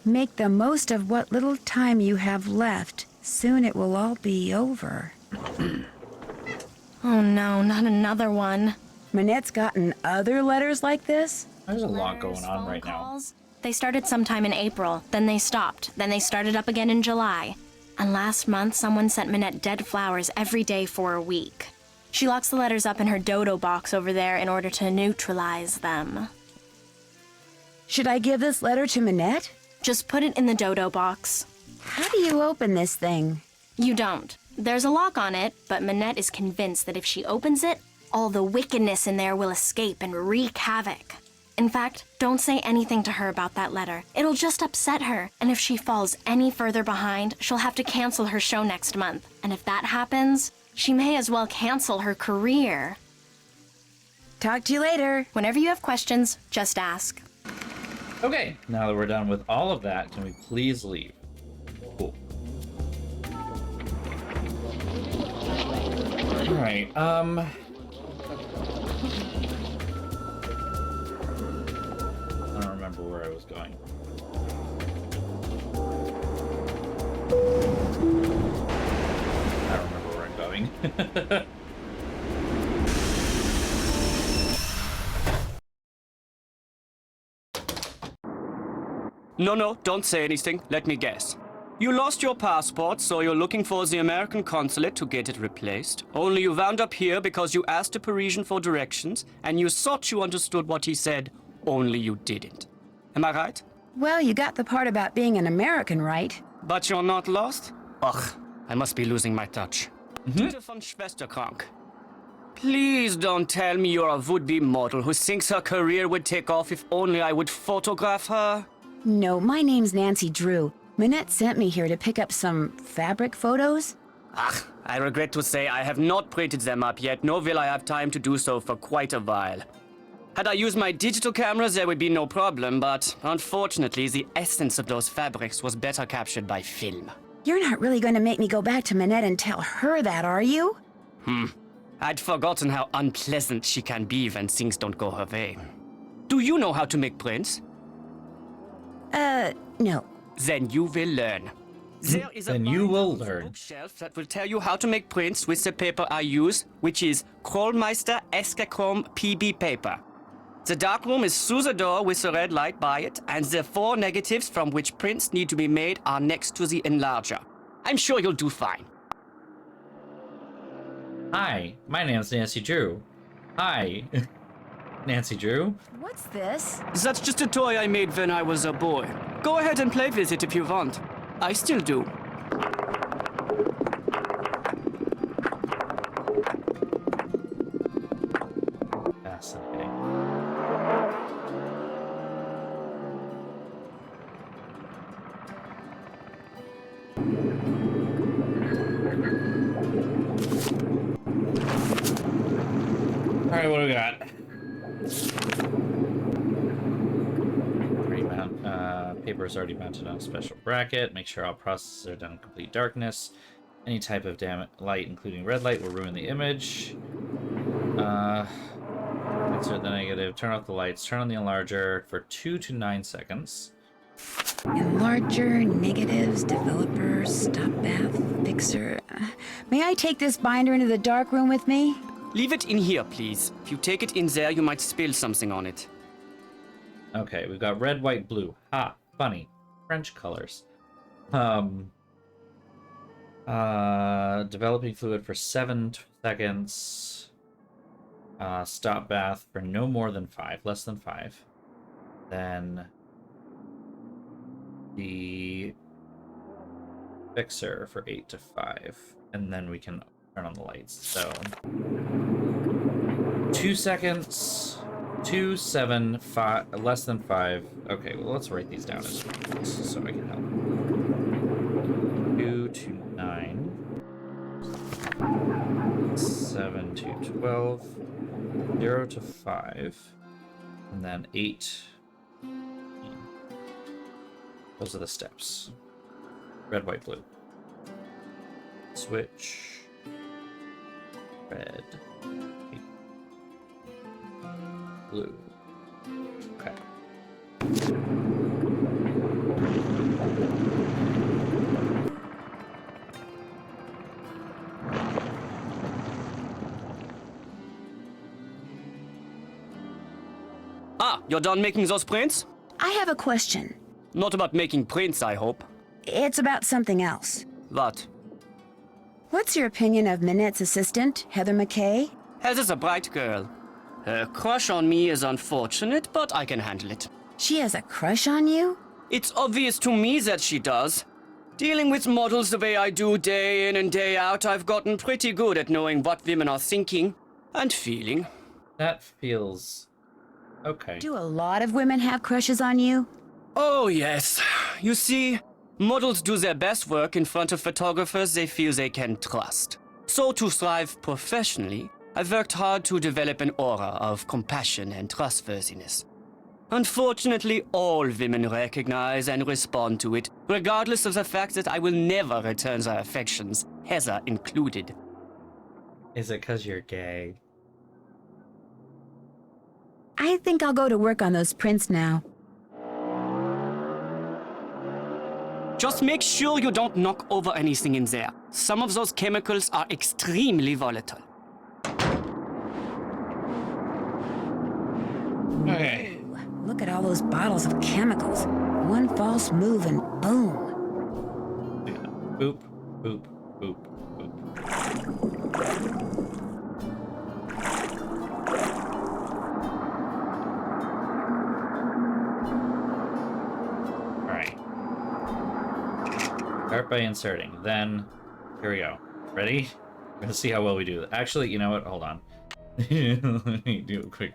Make the most of what little time you have left. Soon it will all be over. Oh no, not another one. Minette's gotten other letters like this? There's a lot Letters, going on phone right now. calls. They started sometime in April, then they stopped, then they started up again in July. And last month, someone sent Minette dead flowers every day for a week. She locks the letters up in her dodo box over there in order to neutralize them. Should I give this letter to Minette? Just put it in the dodo box. How do you open this thing? You don't. There's a lock on it, but Minette is convinced that if she opens it, all the wickedness in there will escape and wreak havoc. In fact, don't say anything to her about that letter. It'll just upset her, and if she falls any further behind, she'll have to cancel her show next month. And if that happens, she may as well cancel her career. Talk to you later. Whenever you have questions, just ask. Okay, now that we're done with all of that, can we please leave? Cool. Alright, I don't remember where I was going. I don't remember where I'm going. No, don't say anything. Let me guess. You lost your passport, so you're looking for the American consulate to get it replaced. Only you wound up here because you asked a Parisian for directions, and you thought you understood what he said, only you didn't. Am I right? Well, you got the part about being an American right. But you're not lost? Ugh, I must be losing my touch. Tante von Schwesterkrank. Please don't tell me you're a would-be model who thinks her career would take off if only I would photograph her. No, my name's Nancy Drew. Minette sent me here to pick up some fabric photos. Ach, I regret to say I have not printed them up yet, nor will I have time to do so for quite a while. Had I used my digital cameras, there would be no problem, but unfortunately, the essence of those fabrics was better captured by film. You're not really going to make me go back to Minette and tell her that, are you? I'd forgotten how unpleasant she can be when things don't go her way. Do you know how to make prints? No. Then you will learn. There is a Then you will binder on the learn. bookshelf that will tell you how to make prints with the paper I use, which is Krollmeister Eskachrome PB paper. The darkroom is through the door with the red light by it, and the 4 negatives from which prints need to be made are next to the enlarger. I'm sure you'll do fine. Hi, my name's Nancy Drew. Hi, Nancy Drew. What's this? That's just a toy I made when I was a boy. Go ahead and play with it if you want. I still do. Fascinating. All right, what do we got? Paper is already mounted on a special bracket. Make sure all processes are done in complete darkness. Any type of light, including red light, will ruin the image. Insert the negative. Turn off the lights. Turn on the enlarger for 2 to 9 seconds. Enlarger, negatives, developer, stop bath, fixer. May I take this binder into the dark room with me? Leave it in here, please. If you take it in there, you might spill something on it. Okay, we've got red, white, blue. Ha, funny. French colors. Developing fluid for 7 seconds. Stop bath for no more than 5, less than 5. Then the fixer for 8 to 5. And then we can turn on the lights. So 2 seconds. 2, 7, 5, less than 5. Okay, well, let's write these down as well, so I can help. 2 to 9. 7 to 12. 0 to 5. And then 8. Those are the steps. Red, white, blue. Switch. Red. Blue. Okay. Ah, you're done making those prints? I have a question. Not about making prints, I hope. It's about something else. What? What's your opinion of Minette's assistant, Heather McKay? Heather's a bright girl. Her crush on me is unfortunate, but I can handle it. She has a crush on you? It's obvious to me that she does. Dealing with models the way I do day in and day out, I've gotten pretty good at knowing what women are thinking and feeling. That feels okay. Do a lot of women have crushes on you? Oh, yes. You see, models do their best work in front of photographers they feel they can trust. So to thrive professionally, I've worked hard to develop an aura of compassion and trustworthiness. Unfortunately, all women recognize and respond to it, regardless of the fact that I will never return their affections, Heather included. Is it because you're gay? I think I'll go to work on those prints now. Just make sure you don't knock over anything in there. Some of those chemicals are extremely volatile. Okay. Look at all those bottles of chemicals. One false move and boom. Boop, boop, boop, boop. Alright. Burp. Start by inserting. Then, here we go. Ready? We're gonna see how well we do. Actually, you know what? Hold on. Let me do it quick.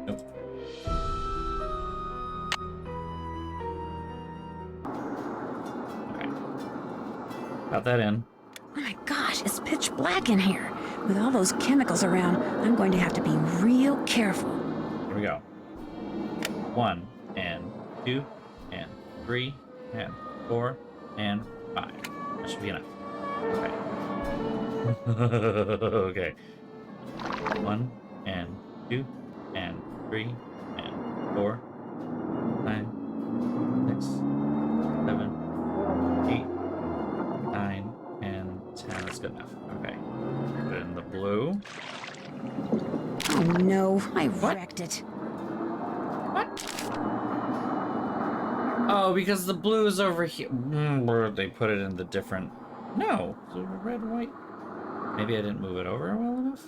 Nope. Okay. Got that in. Oh my gosh, it's pitch black in here. With all those chemicals around, I'm going to have to be real careful. Here we go. 1 and 2 and 3 and 4 and 5. That should be enough. Okay. Okay. 1 and 2 and 3 and 4, 5, 6, 7, 8, 9, and 10. That's good enough. Okay. Put it in the blue. Oh no, I wrecked it. Oh, because the blue is over here. Where they put it in the different... No, it's over red, white. Maybe I didn't move it over well enough?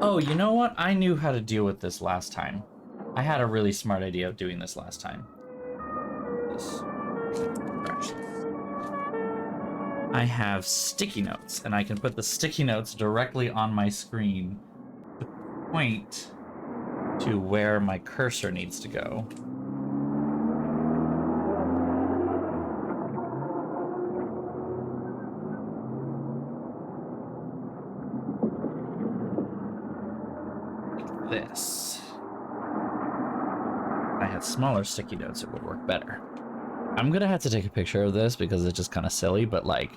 Oh, you know what? I knew how to deal with this last time. I had a really smart idea of doing this last time. This. I have sticky notes, and I can put the sticky notes directly on my screen to point to where my cursor needs to go. Like this. If I had smaller sticky notes, it would work better. I'm gonna have to take a picture of this because it's just kind of silly, but like...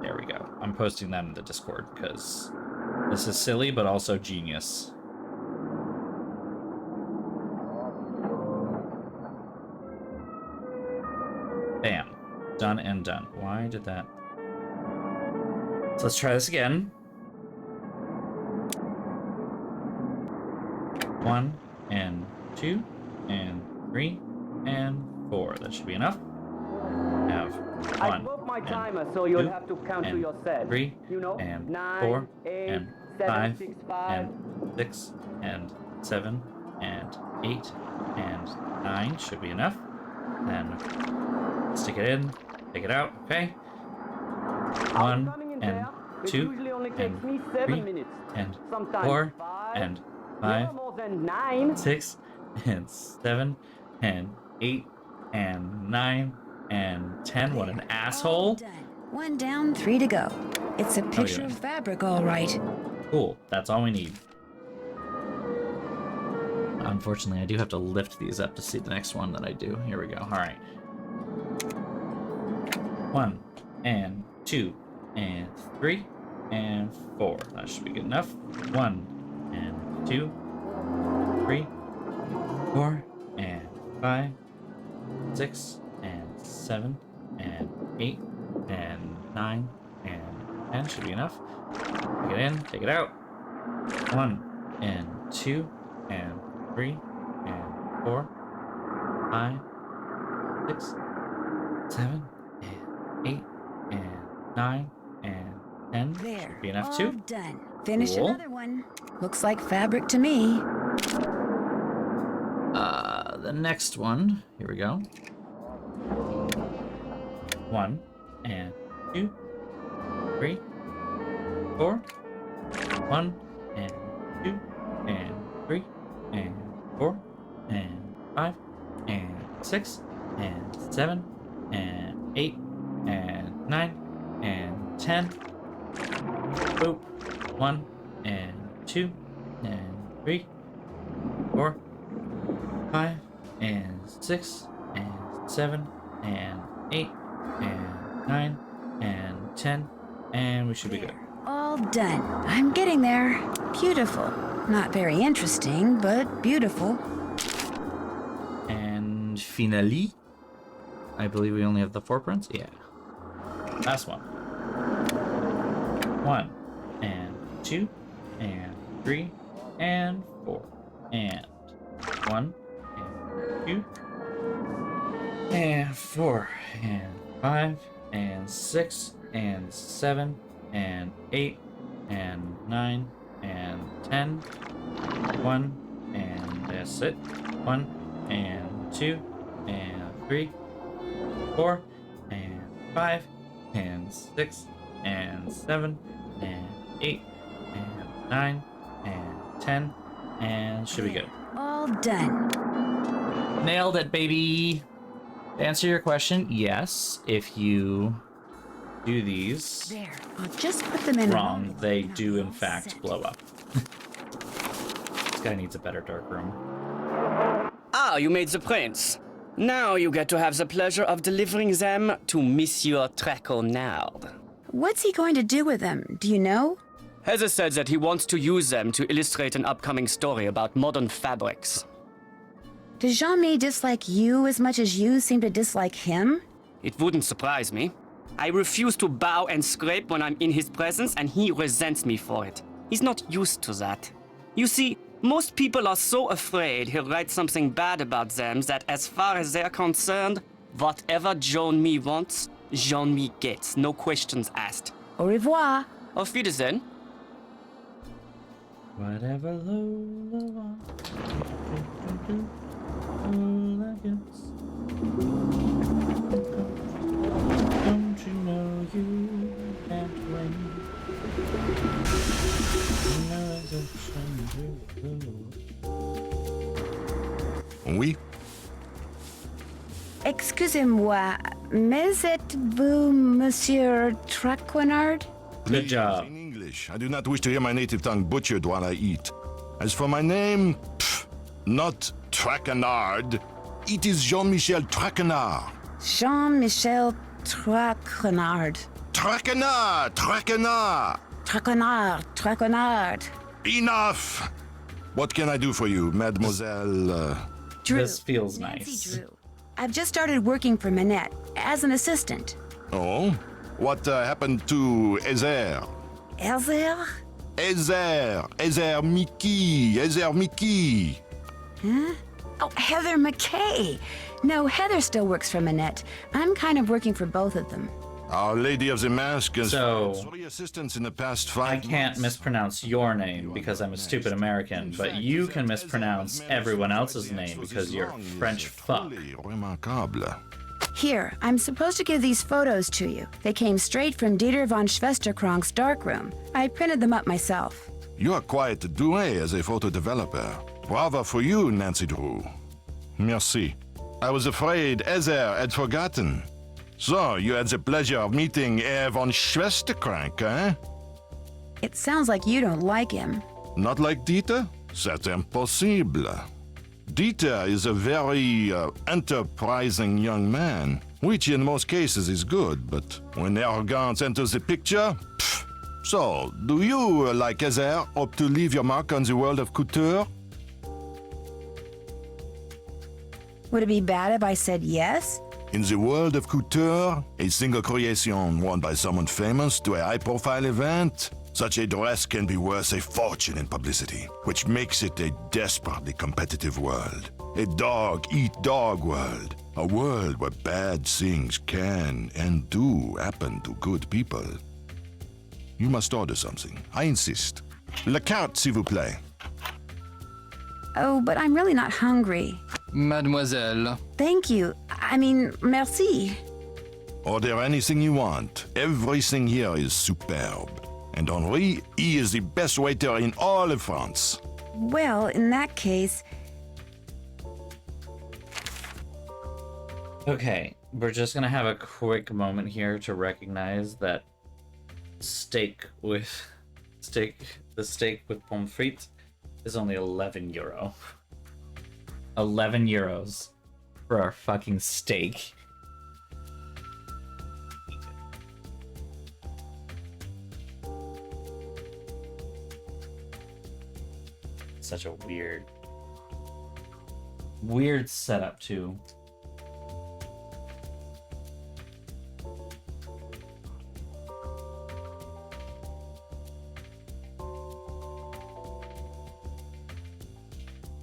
There we go. I'm posting that in the Discord because this is silly, but also genius. Bam. Done and done. Why did that... So let's try this again. 1 and 2 and 3 and 4. That should be enough. Have 1 I broke my timer, so you'll have to count to yourself. 3 you know, and 9, 4 8, and 7, 5 6, 5 and 6 and 7 and 8 and 9 should be enough. Then stick it in, take it out. Okay. 1 and 2 and 3 and 4 and 5, 6 and 7 and 8 and 9 and 10. What an asshole. Done. 1 down, 3 to go. It's a picture yeah. of fabric, all right. Cool. That's all we need. Unfortunately, I do have to lift these up to see the next one that I do. Here we go. All right. 1 and 2 and 3 and 4. That should be good enough. 1 and 2, 3, 4, and 5, 6, and 7, and 8, and 9, and 10 should be enough. Take it in, take it out. 1 and 2, and 3, and 4, 5, 6, 7, and 8, and 9, and 10 There. should be enough all too. Done. Finish Cool. another one. Looks like fabric to me. The next one, here we go. 1 and 2, 3, 4. 1 and 2 and 3 and 4 and 5 and 6 and 7 and 8 and 9 and 10. Boop. 1 and 2 and 3, 4, 5 and 6 and 7 and 8 and 9 and 10, and we should be good. All done. I'm getting there. Beautiful. Not very interesting, but beautiful. And finally, I believe we only have the 4 prints. Yeah. Last one. 1 and 2 and 3 and 4. and 1 and 2 and 4 and 5 and 6 and 7 and 8 and 9 and 10. 1 and that's it. 1 and 2 and 3, 4 and 5 and 6 and 7 and 8 and 9 and 10 and should be good. All done. Nailed it, baby. To answer your question, yes. If you do these There. I'll just put them in. wrong, they do in fact blow up. This guy needs a better dark room. Ah, you made the prints. Now you get to have the pleasure of delivering them to Monsieur Traquenard. What's he going to do with them? Do you know? Heather said that he wants to use them to illustrate an upcoming story about modern fabrics. Does Jean-Mi dislike you as much as you seem to dislike him? It wouldn't surprise me. I refuse to bow and scrape when I'm in his presence, and he resents me for it. He's not used to that. You see, most people are so afraid he'll write something bad about them that as far as they're concerned, whatever Jean-Mi wants, Jean-Mi gets, no questions asked. Au revoir. Auf Wiedersehen. Whatever Lola wants. Lola gets. Don't you know you can't win? You know as a Oui? Excusez-moi, mais êtes-vous Monsieur Traquenard? Good job. In English. I do not wish to hear my native tongue butchered while I eat. As for my name, not Traquenard. It is Jean-Michel Traquenard. Jean-Michel Traquenard. Traquenard! Traquenard! Traquenard. Traquenard. Enough! What can I do for you, mademoiselle? Drew. This feels Nancy nice. Drew. I've just started working for Manette as an assistant. Oh? What happened to Ezer? Elzer? Ezer Mickey. Huh? Oh, Heather McKay. No, Heather still works for Manette. I'm kind of working for both of them. Our Lady of the Mask has So, found 3 assistants in the past I 5 can't months. mispronounce your name because I'm a stupid American, but you can mispronounce everyone else's name because you're French fuck. Remarkable. Here, I'm supposed to give these photos to you. They came straight from Dieter von Schwesterkrank's darkroom. I printed them up myself. You are quite doué as a photo developer. Bravo for you, Nancy Drew. Merci. I was afraid Ezer had forgotten. So, you had the pleasure of meeting Herr von Schwesterkrank, eh? It sounds like you don't like him. Not like Dieter? C'est impossible. Dieter is a very enterprising young man, which in most cases is good, but when arrogance enters the picture, pff. So, do you, like Ezer, hope to leave your mark on the world of couture? Would it be bad if I said yes? In the world of couture, a single creation worn by someone famous to a high-profile event, such a dress can be worth a fortune in publicity, which makes it a desperately competitive world. A dog-eat-dog world. A world where bad things can and do happen to good people. You must order something. I insist. La carte, s'il vous plaît. Oh, but I'm really not hungry. Mademoiselle. Thank you. I mean, merci. Order anything you want. Everything here is superb. And Henri, he is the best waiter in all of France. Well, in that case, Okay, we're just gonna have a quick moment here to recognize that the steak with pommes frites is only 11 euro. 11 euros for our fucking steak. Such a weird setup too.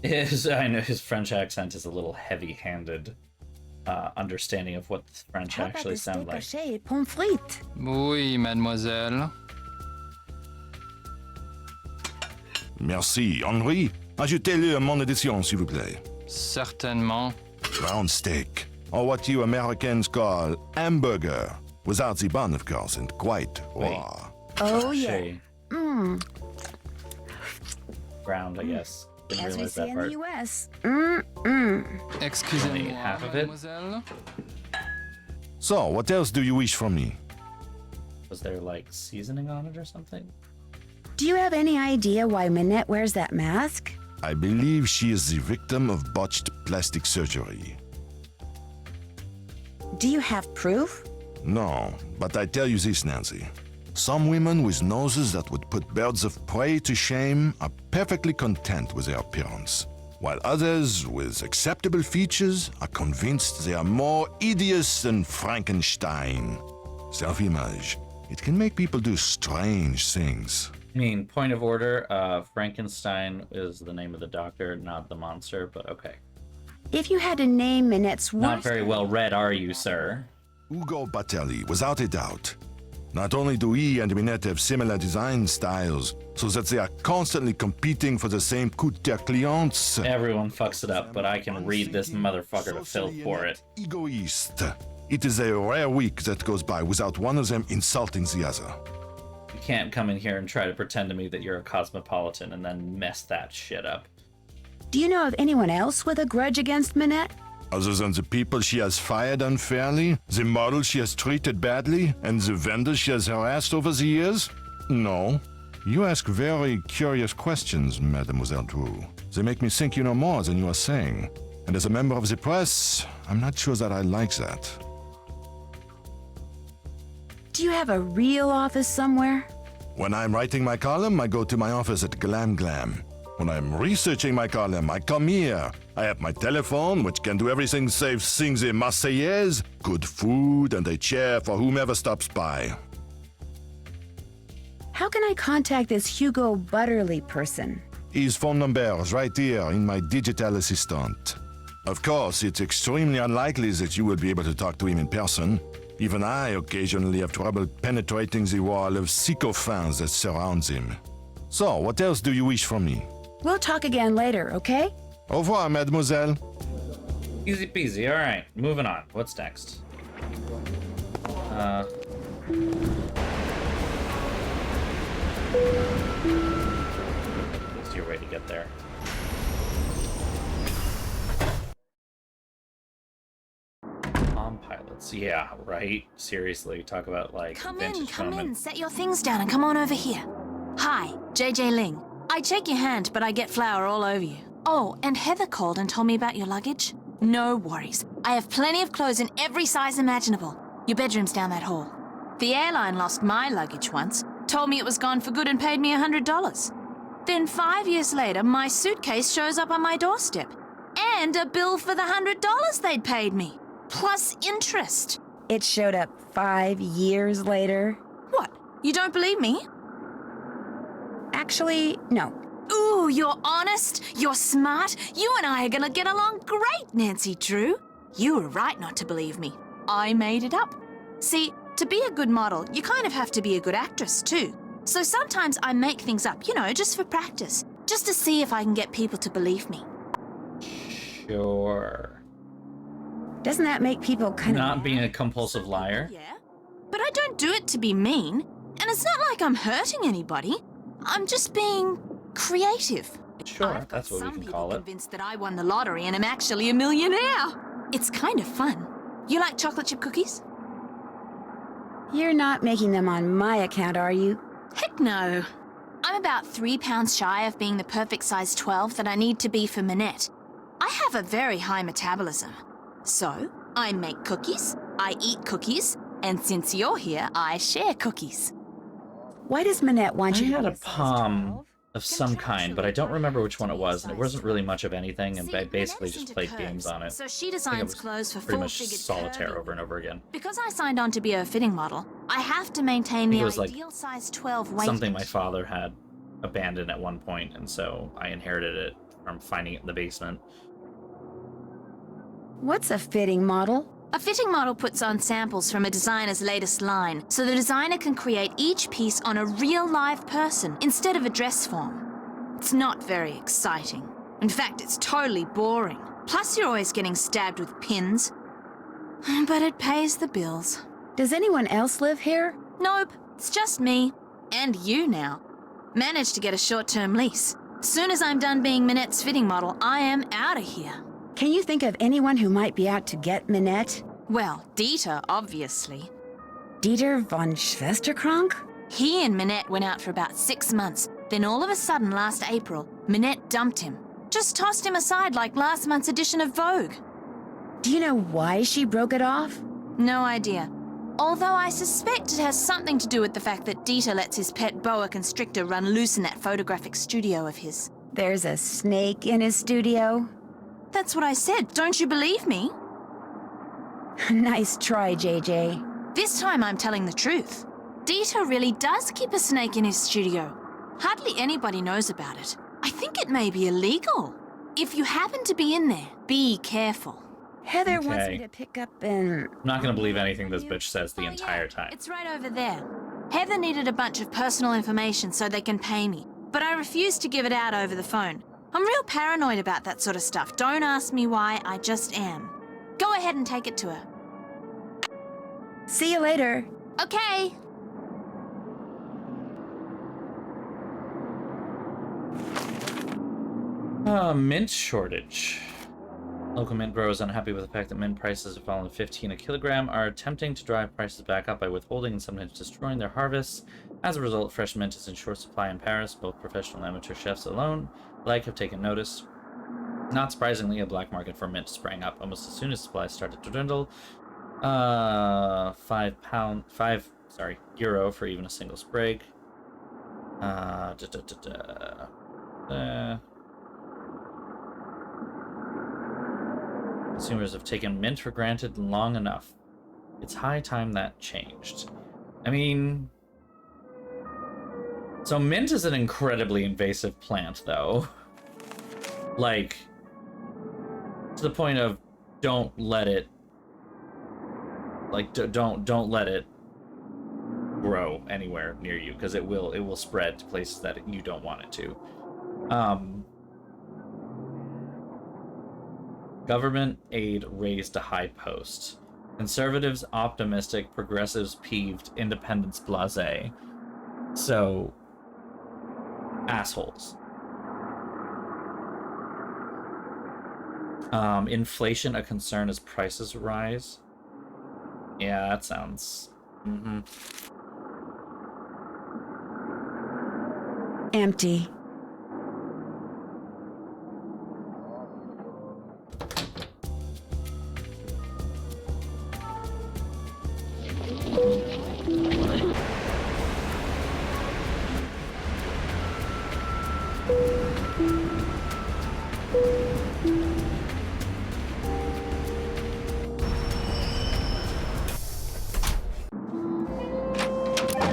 I know his French accent is a little heavy-handed understanding of what the French How about actually the sound steak like. haché et pommes frites? Oui, mademoiselle. Merci. Henri, ajoutez-le à mon addition, s'il vous plaît. Certainement. Round steak, or what you Americans call hamburger, without the bun, of course, and quite raw. Oh, yeah. Haché. Mmm. Ground, I guess. Didn't As we realize say that in part. the U.S. Mmm. Excusez-moi, half of it? mademoiselle. So, what else do you wish from me? Was there like seasoning on it or something? Do you have any idea why Minette wears that mask? I believe she is the victim of botched plastic surgery. Do you have proof? No, but I tell you this, Nancy. Some women with noses that would put birds of prey to shame are perfectly content with their appearance, while others with acceptable features are convinced they are more hideous than Frankenstein. Self-image. It can make people do strange things. I mean, point of order, Frankenstein is the name of the doctor, not the monster, but okay. If you had to name Minette's worst... Not very well read, are you, sir? Ugo Batelli, without a doubt. Not only do he and Minette have similar design styles, so that they are constantly competing for the same couture clients. Everyone fucks it up, but I can read this motherfucker to filth for it. Egoist. It is a rare week that goes by without one of them insulting the other. You can't come in here and try to pretend to me that you're a cosmopolitan and then mess that shit up. Do you know of anyone else with a grudge against Minette? Other than the people she has fired unfairly, the model she has treated badly, and the vendors she has harassed over the years? No. You ask very curious questions, Mademoiselle Drew. They make me think you know more than you are saying. And as a member of the press, I'm not sure that I like that. Do you have a real office somewhere? When I'm writing my column, I go to my office at Glam Glam. When I'm researching my column, I come here. I have my telephone, which can do everything save sing the Marseillaise, good food, and a chair for whomever stops by. How can I contact this Hugo Butterly person? His phone number is right here in my digital assistant. Of course, it's extremely unlikely that you will be able to talk to him in person. Even I occasionally have trouble penetrating the wall of sycophants that surrounds him. So, what else do you wish from me? We'll talk again later, okay? Au revoir, mademoiselle. Easy peasy. All right, moving on. What's next? What's your way to get there? Palm pilots. Yeah, right. Seriously, talk about like Come vintage in, moment. set your things down and come on over here. Hi, JJ Ling. I'd shake your hand, but I get flour all over you. Oh, and Heather called and told me about your luggage. No worries. I have plenty of clothes in every size imaginable. Your bedroom's down that hall. The airline lost my luggage once, told me it was gone for good and paid me $100. Then 5 years later, my suitcase shows up on my doorstep. And a bill for the $100 they'd paid me. Plus interest. It showed up 5 years later. What? You don't believe me? Actually, no. Ooh, you're honest, you're smart. You and I are gonna get along great, Nancy Drew. You were right not to believe me. I made it up. See, to be a good model, you kind of have to be a good actress too. So sometimes I make things up, just for practice. Just to see if I can get people to believe me. Sure. Doesn't that make people kind of... Not being a compulsive liar. Yeah, but I don't do it to be mean. And it's not like I'm hurting anybody. I'm just being creative. Sure, I've got that's what we some can people call it. convinced that I won the lottery and am actually a millionaire. It's kind of fun. You like chocolate chip cookies? You're not making them on my account, are you? Heck no. I'm about 3 pounds shy of being the perfect size 12 that I need to be for Minette. I have a very high metabolism. So, I make cookies, I eat cookies, and since you're here, I share cookies. Why does Minette want I you to had be a a size palm 12? of some kind, but I don't remember which one it was, and it wasn't really much of anything, and See, I basically Minette's just into played curves, games on it. So she I think it designs was clothes for pretty much full-figured solitaire curvy over and over again. Because I signed on to be a fitting model, I have to maintain think the it was, like, ideal size 12 weight. Something my father had abandoned at one point, and so I inherited it from finding it in the basement. What's a fitting model? A fitting model puts on samples from a designer's latest line, so the designer can create each piece on a real live person instead of a dress form. It's not very exciting. In fact, it's totally boring. Plus, you're always getting stabbed with pins. But it pays the bills. Does anyone else live here? Nope, it's just me. And you now. Managed to get a short-term lease. Soon as I'm done being Minette's fitting model, I am out of here. Can you think of anyone who might be out to get Minette? Well, Dieter, obviously. Dieter von Schwesterkrank? He and Minette went out for about 6 months. Then all of a sudden, last April, Minette dumped him. Just tossed him aside like last month's edition of Vogue. Do you know why she broke it off? No idea. Although I suspect it has something to do with the fact that Dieter lets his pet boa constrictor run loose in that photographic studio of his. There's a snake in his studio? That's what I said. Don't you believe me? Nice try, JJ. This time I'm telling the truth. Dieter really does keep a snake in his studio. Hardly anybody knows about it. I think it may be illegal. If you happen to be in there, be careful. Heather wants Okay. me to pick up an... I'm not going to believe anything this bitch says the entire time. It's right over there. Heather needed a bunch of personal information so they can pay me, but I refused to give it out over the phone. I'm real paranoid about that sort of stuff. Don't ask me why, I just am. Go ahead and take it to her. See you later. Okay. Mint shortage. Local mint growers, unhappy with the fact that mint prices have fallen 15 a kilogram, are attempting to drive prices back up by withholding and sometimes destroying their harvests. As a result, fresh mint is in short supply in Paris. Both professional and amateur chefs alone have taken notice. Not surprisingly, a black market for mint sprang up almost as soon as supplies started to dwindle. €5 for even a single sprig. Consumers have taken mint for granted long enough. It's high time that changed. I mean... So mint is an incredibly invasive plant, though. Like, to the point of don't let it... Like, don't let it grow anywhere near you, because it will spread to places that you don't want it to. Government aid raised to high post. Conservatives optimistic, progressives peeved, independents blasé. So, assholes. Inflation a concern as prices rise. Yeah, that sounds... Empty.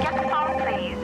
Get the phone, please.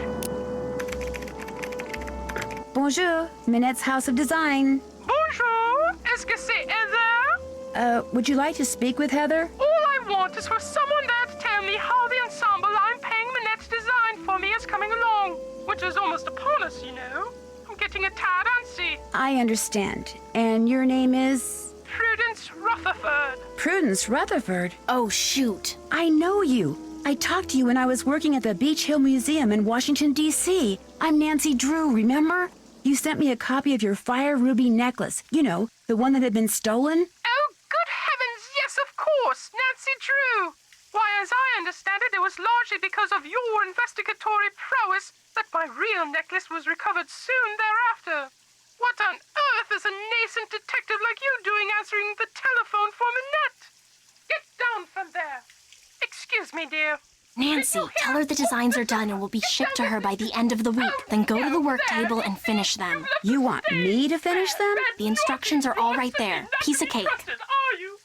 Bonjour, Minette's House of Design. Bonjour, est-ce que c'est Heather? Would you like to speak with Heather? All I want is for someone there to tell me how the ensemble I'm paying Minette's design for me is coming along. Winter is almost upon us, you know. I'm getting a tad antsy. I understand. And your name is? Prudence Rutherford. Prudence Rutherford. Oh, shoot. I know you. I talked to you when I was working at the Beach Hill Museum in Washington, D.C. I'm Nancy Drew, remember? You sent me a copy of your fire ruby necklace. You know, the one that had been stolen. Oh, good heavens, yes, of course, Nancy Drew. Why, as I understand it, it was largely because of your investigatory prowess that my real necklace was recovered soon thereafter. What on earth is a nascent detective like you doing answering the telephone for Minette? Get down from there. Excuse me, dear. Nancy, tell her the designs are done and will be shipped to her by the end of the week. Then go to the work table and finish them. You want me to finish them? The instructions are all right there. Piece of cake. Are you?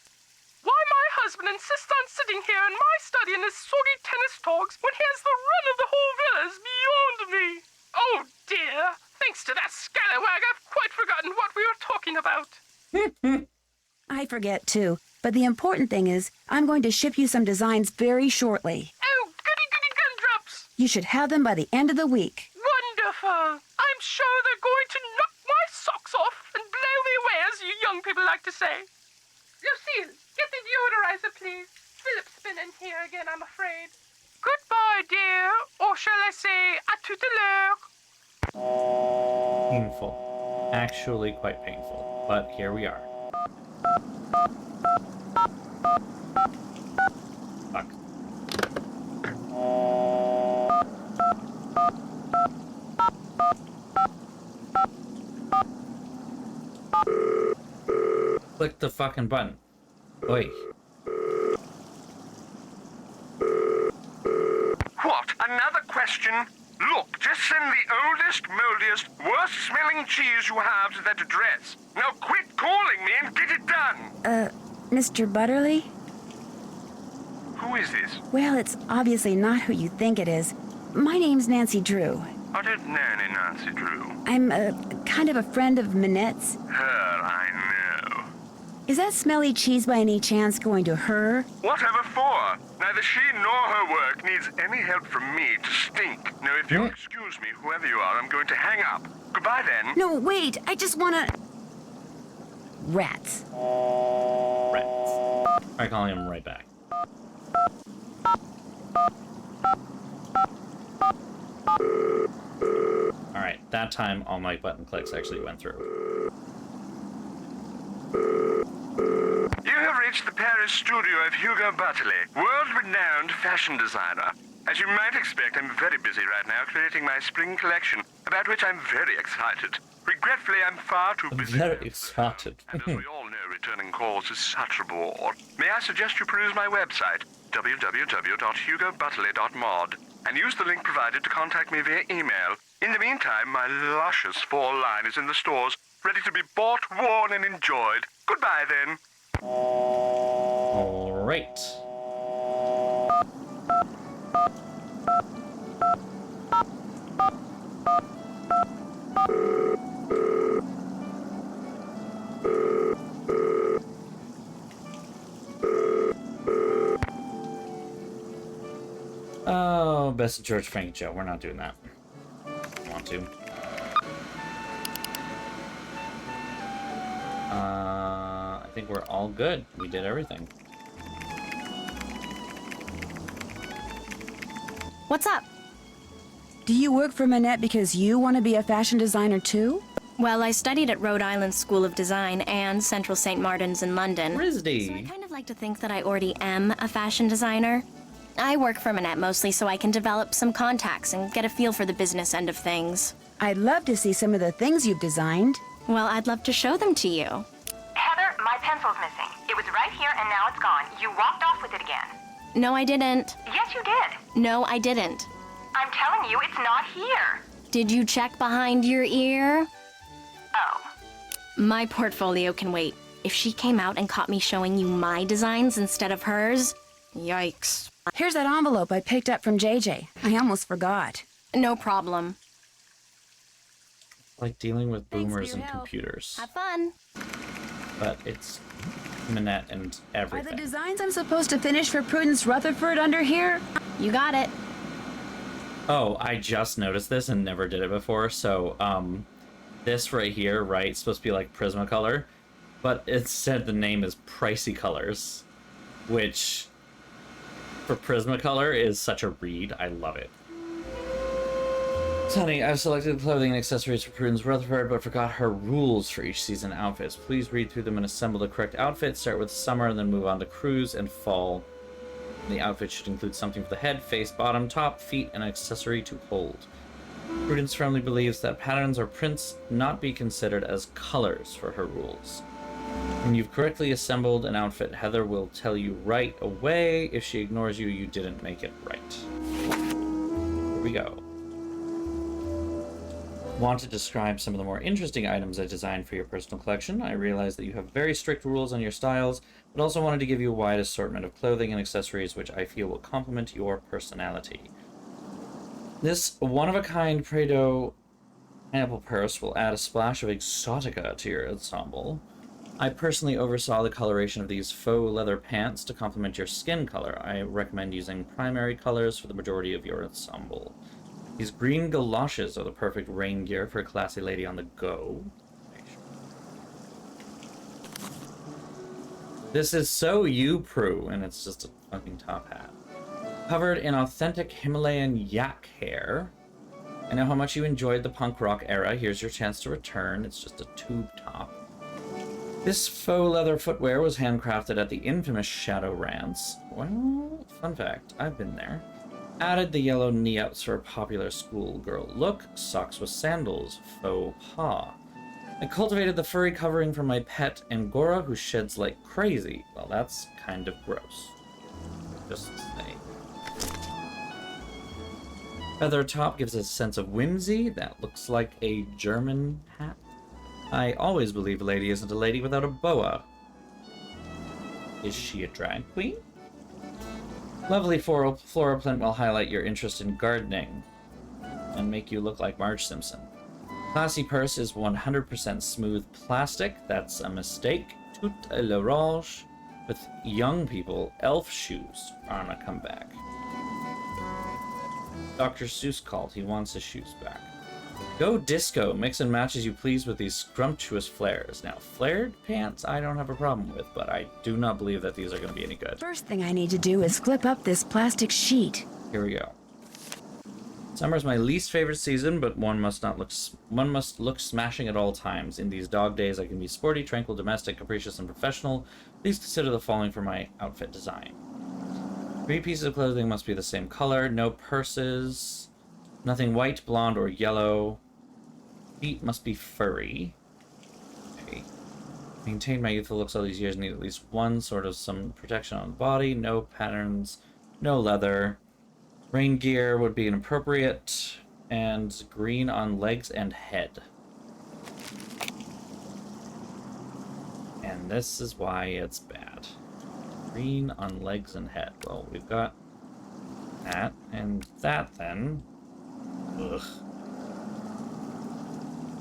Why my husband insists on sitting here in my study in his soggy tennis togs when he has the run of the whole villa is beyond me. Oh dear, Thanks to that scallywag, I've quite forgotten what we were talking about. I forget too, but the important thing is I'm going to ship you some designs very shortly. Oh, goody gumdrops! You should have them by the end of the week. Wonderful! I'm sure they're going to knock my socks off and blow me away, as you young people like to say. Lucille, get the deodorizer, please. Philip's been in here again, I'm afraid. Goodbye, dear. Or shall I say, à tout à l'heure. Painful. Actually quite painful. But here we are. Fuck. Click the fucking button. Oi. What? Another question? Look, just send the oldest, moldiest, worst-smelling cheese you have to that address. Now quit calling me and get it done! Mr. Butterly? Who is this? Well, it's obviously not who you think it is. My name's Nancy Drew. I don't know any Nancy Drew. I'm kind of a friend of Minette's. Her, I know. Is that smelly cheese by any chance going to her? Whatever for? Neither she nor her work needs any help from me to stink. Now, if you'll excuse me, whoever you are, I'm going to hang up. Goodbye, then. No, wait, I just wanna... Rats. Rats. I'm calling him right back. Alright, that time all my button clicks actually went through. You have reached the Paris studio of Hugo Butterly, world-renowned fashion designer. As you might expect, I'm very busy right now creating my spring collection, about which I'm very excited. Regretfully, I'm far too busy. Very excited. And as we all know, returning calls is such a bore. May I suggest you peruse my website, www.hugobutterly.mod, and use the link provided to contact me via email. In the meantime, my luscious fall line is in the stores, ready to be bought, worn, and enjoyed. Goodbye, then. Alright. Oh, best of George Frank Joe. We're not doing that. Want to. I think we're all good. We did everything. What's up? Do you work for Minette because you want to be a fashion designer too? Well, I studied at Rhode Island School of Design and Central St. Martin's in London. RISD. So I kind of like to think that I already am a fashion designer. I work for Minette mostly so I can develop some contacts and get a feel for the business end of things. I'd love to see some of the things you've designed. Well, I'd love to show them to you. Heather, my pencil's missing. It was right here and now it's gone. You walked off with it again. No, I didn't. Yes, you did. No, I didn't. I'm telling you, it's not here. Did you check behind your ear? Oh. My portfolio can wait. If she came out and caught me showing you my designs instead of hers, yikes. Here's that envelope I picked up from JJ. I almost forgot. No problem. Like dealing with Thanks for boomers your and help. computers. Have fun. But it's Minette and Are everything. the designs I'm supposed to finish for Prudence Rutherford under here? You got it. Oh, I just noticed this and never did it before. So, this right here, right, it's supposed to be like Prismacolor, but it said the name is Pricey Colors, which for Prismacolor is such a read. I love it. Honey, I've selected clothing and accessories for Prudence Rutherford, but forgot her rules for each season outfits. Please read through them and assemble the correct outfit. Start with summer and then move on to cruise and fall. The outfit should include something for the head, face, bottom, top, feet, and an accessory to hold. Prudence firmly believes that patterns or prints not be considered as colors for her rules. When you've correctly assembled an outfit, Heather will tell you right away. If she ignores you, you didn't make it right. Here we go. Want to describe some of the more interesting items I designed for your personal collection. I realize that you have very strict rules on your styles, but also wanted to give you a wide assortment of clothing and accessories which I feel will complement your personality. This one-of-a-kind Prado Pineapple purse will add a splash of exotica to your ensemble. I personally oversaw the coloration of these faux leather pants to complement your skin color. I recommend using primary colors for the majority of your ensemble. These green galoshes are the perfect rain gear for a classy lady on the go. This is so you, Prue, and it's just a fucking top hat. Covered in authentic Himalayan yak hair. I know how much you enjoyed the punk rock era. Here's your chance to return. It's just a tube top. This faux leather footwear was handcrafted at the infamous Shadow Rants. Well, fun fact, I've been there. Added the yellow knee-ups for a popular schoolgirl look. Socks with sandals. Faux pas. I cultivated the furry covering for my pet Angora, who sheds like crazy. Well, that's kind of gross. Just saying. Feather top gives a sense of whimsy. That looks like a German hat. I always believe a lady isn't a lady without a boa. Is she a drag queen? Lovely floral print will highlight your interest in gardening and make you look like Marge Simpson. Classy purse is 100% smooth plastic. That's a mistake. Tout à l'orange with young people. Elf shoes are on a comeback. Dr. Seuss called. He wants his shoes back. Go disco. Mix and match as you please with these scrumptious flares. Now, flared pants I don't have a problem with, but I do not believe that these are going to be any good. First thing I need to do is flip up this plastic sheet. Here we go. Summer is my least favorite season, but one must look smashing at all times. In these dog days, I can be sporty, tranquil, domestic, capricious, and professional. Please consider the following for my outfit design. 3 pieces of clothing must be the same color. No purses. Nothing white, blonde, or yellow. Feet must be furry. Okay. Maintain my youthful looks all these years. Need at least one sort of some protection on the body. No patterns. No leather. Rain gear would be inappropriate. And green on legs and head. And this is why it's bad. Green on legs and head. Well, we've got that and that then. Ugh.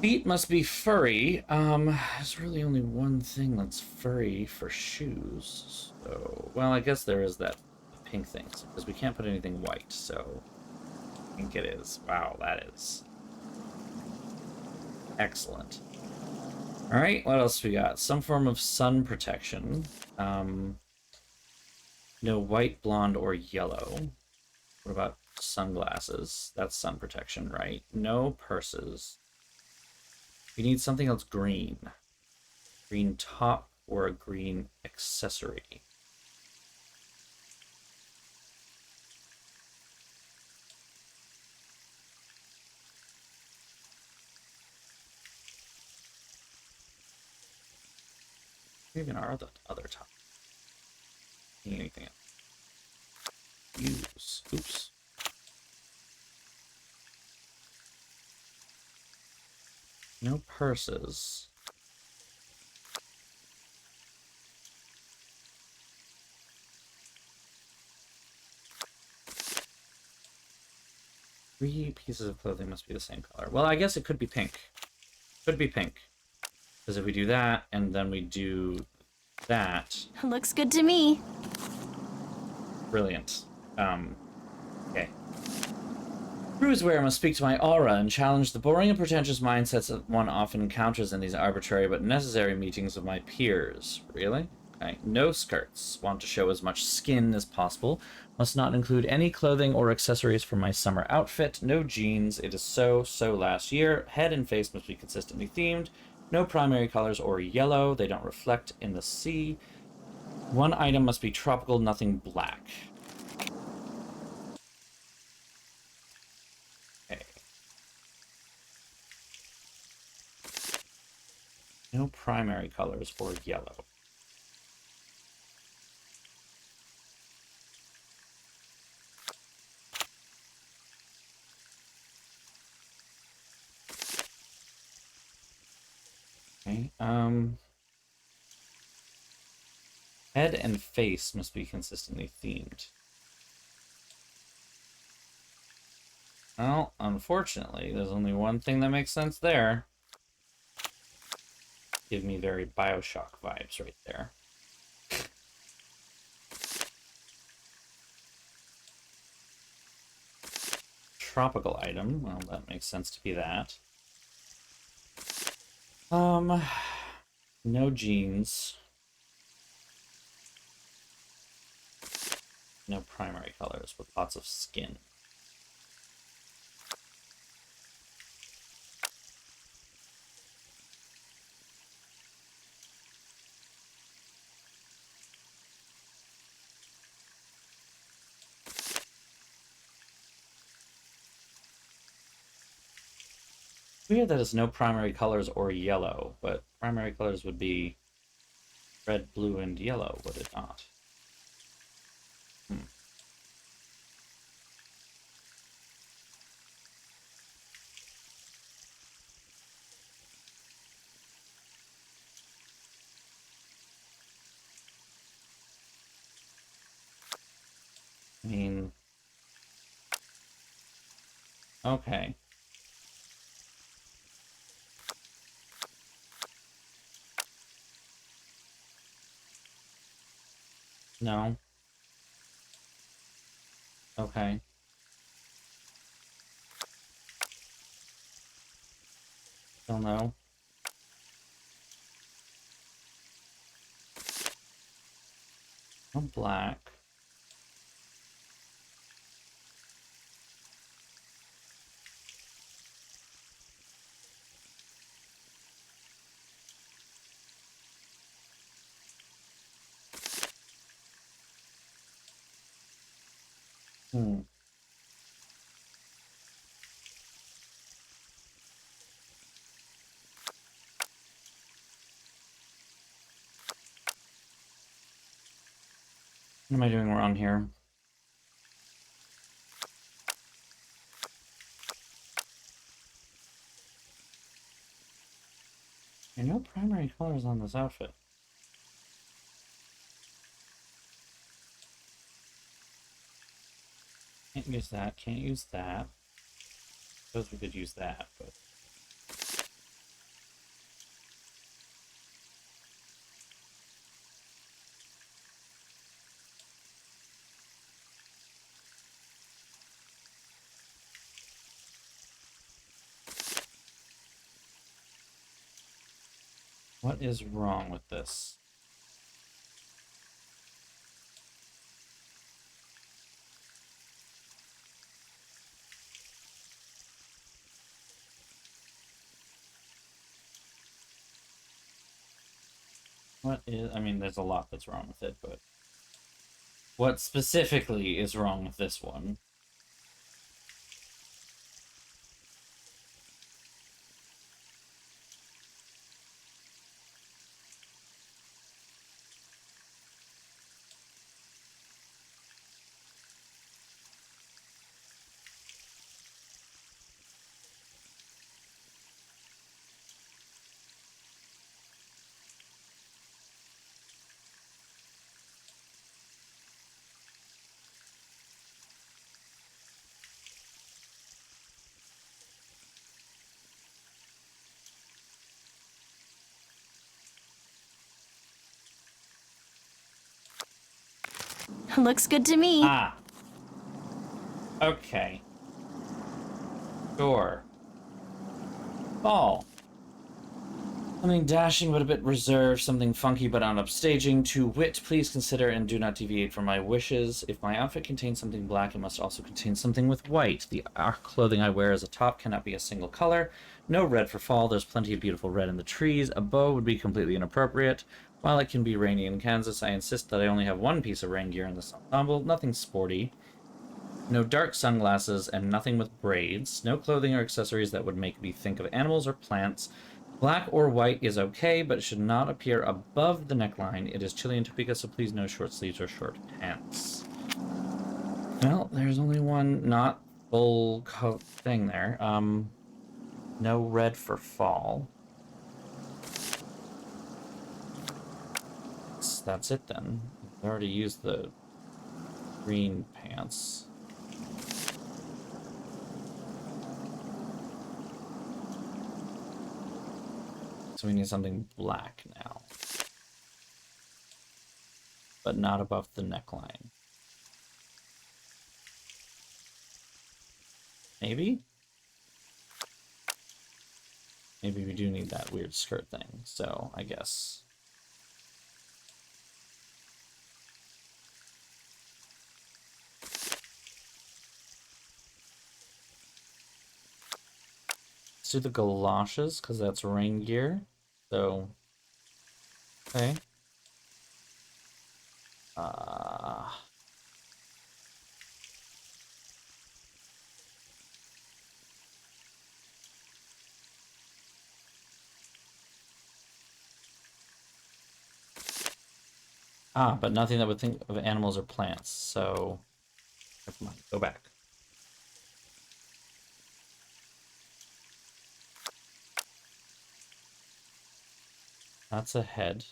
Feet must be furry. There's really only one thing that's furry for shoes. So, well, I guess there is that pink thing, because we can't put anything white, so I think it is. Wow, that is excellent. Alright, what else we got? Some form of sun protection. No white, blonde, or yellow. What about sunglasses? That's sun protection, right? No purses. We need something else green. Green top or a green accessory. Even our other top. Anything else? Use. Oops. No purses. Three pieces of clothing must be the same color. Well, I guess it could be pink. Could be pink. Because if we do that, and then we do that... Looks good to me. Brilliant. Okay. Cruisewear must speak to my aura and challenge the boring and pretentious mindsets that one often encounters in these arbitrary but necessary meetings with my peers. Really? Okay. No skirts. Want to show as much skin as possible. Must not include any clothing or accessories for my summer outfit. No jeans. It is so last year. Head and face must be consistently themed. No primary colors or yellow. They don't reflect in the sea. One item must be tropical, nothing black. Okay. No primary colors or yellow. Okay, head and face must be consistently themed. Well, unfortunately, there's only one thing that makes sense there. Give me very Bioshock vibes right there. Tropical item. Well, that makes sense to be that. No jeans. No primary colors, with lots of skin. Weird that it's no primary colors or yellow, but primary colors would be red, blue, and yellow, would it not? I mean... Okay. No. Okay. Still no. No black. Hmm. What am I doing wrong here? There are no primary colors on this outfit. Can't use that, can't use that. Suppose we could use that, but... What is wrong with this? What is... I mean, there's a lot that's wrong with it, but... What specifically is wrong with this one? Looks good to me. Ah. Okay. Sure. Ball. Something dashing but a bit reserved, something funky but on upstaging. To wit, please consider and do not deviate from my wishes. If my outfit contains something black, it must also contain something with white. The clothing I wear as a top cannot be a single color. No red for fall, there's plenty of beautiful red in the trees. A bow would be completely inappropriate. While it can be rainy in Kansas, I insist that I only have one piece of rain gear in this ensemble, nothing sporty. No dark sunglasses and nothing with braids. No clothing or accessories that would make me think of animals or plants. Black or white is okay, but it should not appear above the neckline. It is chilly in Topeka, so please no short sleeves or short pants. Well, there's only one not full coat thing there. No red for fall. That's it then. I already used the green pants. So we need something black now. But not above the neckline. Maybe? Maybe we do need that weird skirt thing, so I guess. Let's do the galoshes, because that's rain gear. So, okay. But nothing that would think of animals or plants, so never mind. Go back. That's a head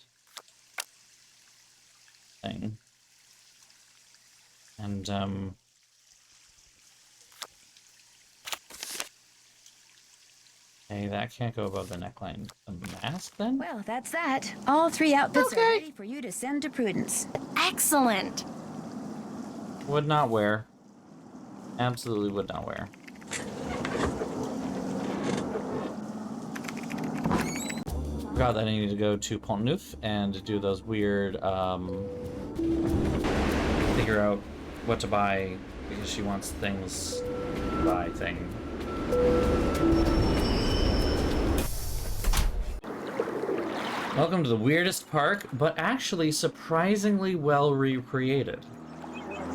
thing. And, okay, that can't go above the neckline. A mask, then? Well, that's that. All 3 outfits are ready for you to send to Prudence. Excellent. Would not wear. Absolutely would not wear. Forgot that I need to go to Pont Neuf and do those weird, figure out what to buy because she wants things to buy thing. Welcome to the weirdest park, but actually surprisingly well recreated.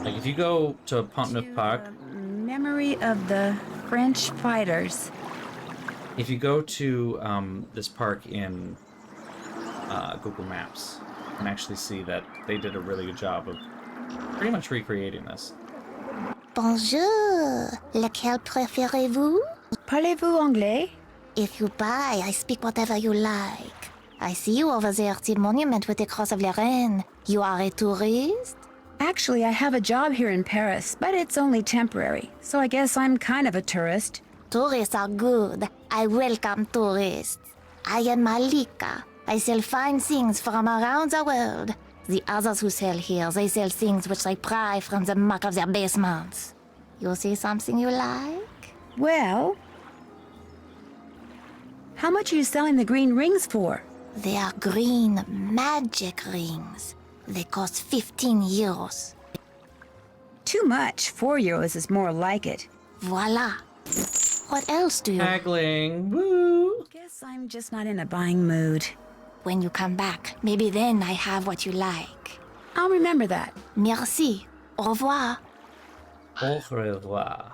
Like if you go to Pont Neuf Park, Memory of the French fighters. if you go to this park in Google Maps, you can actually see that they did a really good job of pretty much recreating this. Bonjour. Lequel préférez-vous? Parlez-vous anglais? If you buy, I speak whatever you like. I see you over there to the monument with the Cross of Lorraine. You are a tourist? Actually, I have a job here in Paris, but it's only temporary, so I guess I'm kind of a tourist. Tourists are good. I welcome tourists. I am Malika. I sell fine things from around the world. The others who sell here, they sell things which they pry from the muck of their basements. You see something you like? Well, how much are you selling the green rings for? They are green magic rings. They cost 15 euros. Too much. 4 euros is more like it. Voila. What else do you... Haggling. Woo! Guess I'm just not in a buying mood. When you come back, maybe then I have what you like. I'll remember that. Merci. Au revoir. Au revoir.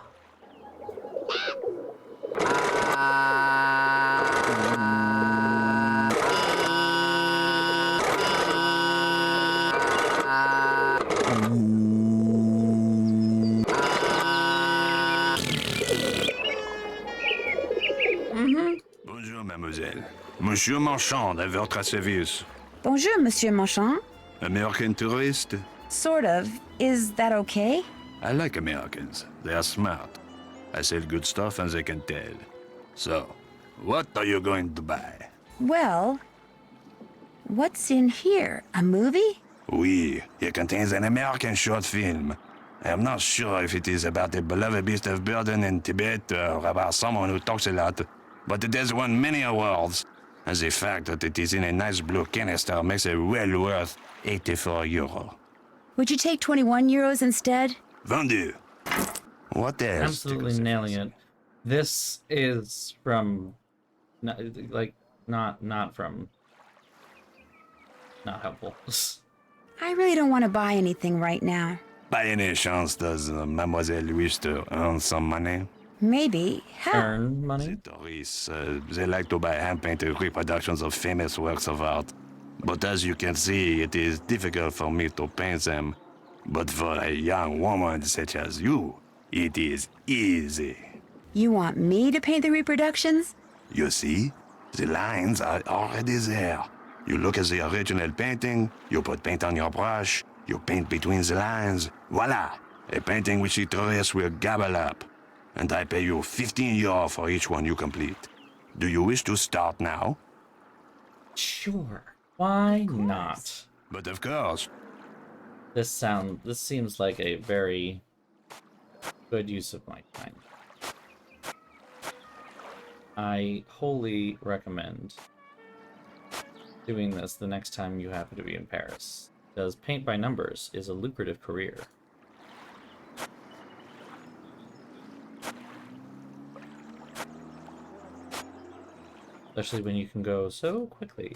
Bonjour, mademoiselle. Monsieur Marchand, à votre service. Bonjour, Monsieur Marchand. American tourist? Sort of. Is that okay? I like Americans. They are smart. I sell good stuff and they can tell. So, what are you going to buy? Well, what's in here? A movie? Oui, it contains an American short film. I am not sure if it is about a beloved beast of burden in Tibet or about someone who talks a lot, but it has won many awards. And the fact that it is in a nice blue canister makes it well worth 84 euro. Would you take 21 euros instead? Vendu. What else? Absolutely nailing it. This is from, not helpful. I really don't want to buy anything right now. By any chance, does Mademoiselle wish to earn some money? Maybe. How? Earn money? The tourists, they like to buy hand-painted reproductions of famous works of art. But as you can see, it is difficult for me to paint them. But for a young woman such as you, it is easy. You want me to paint the reproductions? You see, the lines are already there. You look at the original painting, you put paint on your brush, you paint between the lines. Voila! A painting which the tourists will gobble up. And I pay you 15 euro for each one you complete. Do you wish to start now? Sure. Why not? But of course. This seems like a very good use of my time. I wholly recommend doing this the next time you happen to be in Paris, because paint by numbers is a lucrative career. Especially when you can go so quickly.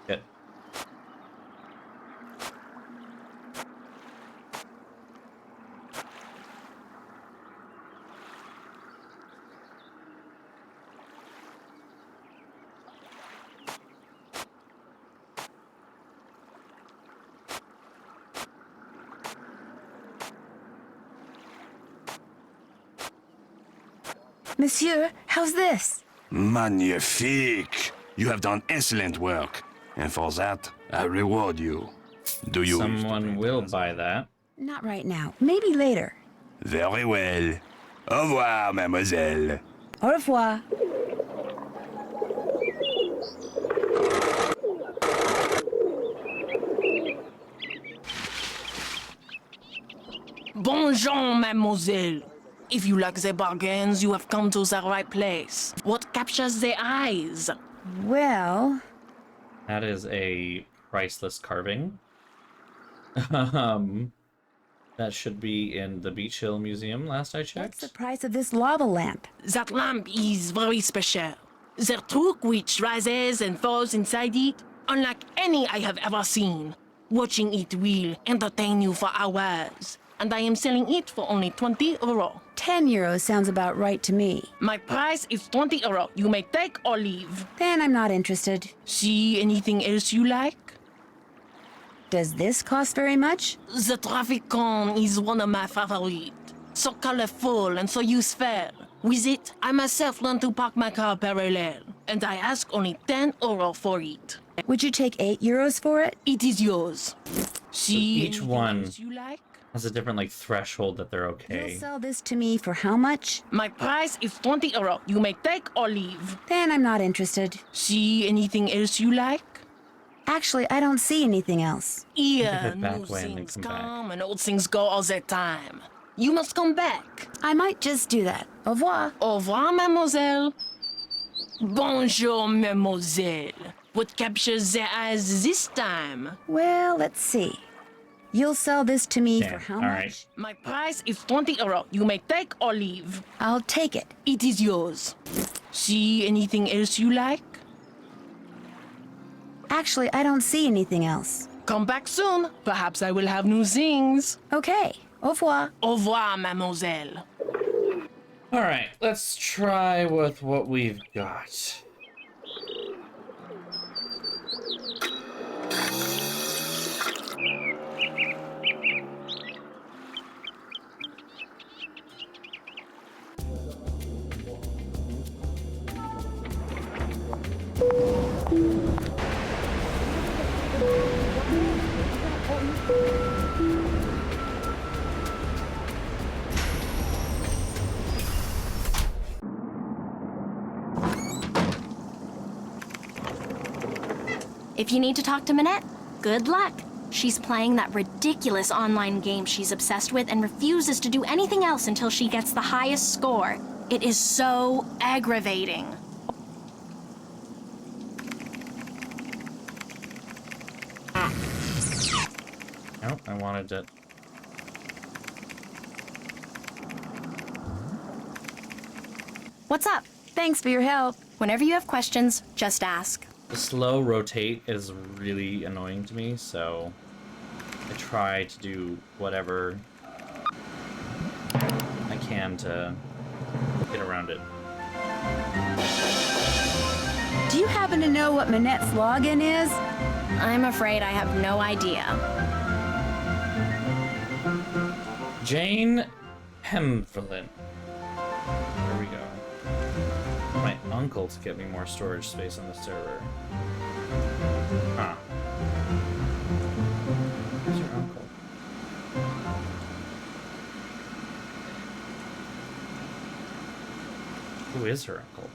Good. Monsieur, how's this? Magnifique! You have done excellent work, and for that, I reward you. Do you wish to Someone will buy that. Not right now. Maybe later. Very well. Au revoir, mademoiselle. Au revoir. Bonjour, mademoiselle. If you like the bargains, you have come to the right place. What captures the eyes? Well... That is a priceless carving. That should be in the Beach Hill Museum, last I checked. What's the price of this lava lamp? That lamp is very special. The torque which rises and falls inside it, unlike any I have ever seen. Watching it will entertain you for hours. And I am selling it for only 20 euro. 10 euros sounds about right to me. My price is 20 euro. You may take or leave. Then I'm not interested. See anything else you like? Does this cost very much? The traffic cone is one of my favorites. So colorful and so useful. With it, I myself learned to park my car parallel. And I ask only 10 euro for it. Would you take 8 euros for it? It is yours. See each one else you like? has a different threshold that they're okay. You'll sell this to me for how much? My price is 20 euro. You may take or leave. Then I'm not interested. See anything else you like? Actually, I don't see anything else. Here, back new when they things come back. come and old things go all the time. You must come back. I might just do that. Au revoir. Au revoir, mademoiselle. Bonjour, mademoiselle. What captures their eyes this time? Well, let's see. You'll sell this to me Okay, for how all much? right. My price is 20 euro. You may take or leave. I'll take it. It is yours. See anything else you like? Actually, I don't see anything else. Come back soon. Perhaps I will have new things. Okay. Au revoir. Au revoir, mademoiselle. All right, let's try with what we've got. If you need to talk to Minette, good luck. She's playing that ridiculous online game she's obsessed with and refuses to do anything else until she gets the highest score. It is so aggravating. Nope, I wanted it. What's up? Thanks for your help. Whenever you have questions, just ask. The slow rotate is really annoying to me, so I try to do whatever I can to get around it. Do you happen to know what Minette's login is? I'm afraid I have no idea. Jane Hemverlin. There we go. My uncle to get me more storage space on the server. Huh. Who's your uncle? Who is her uncle?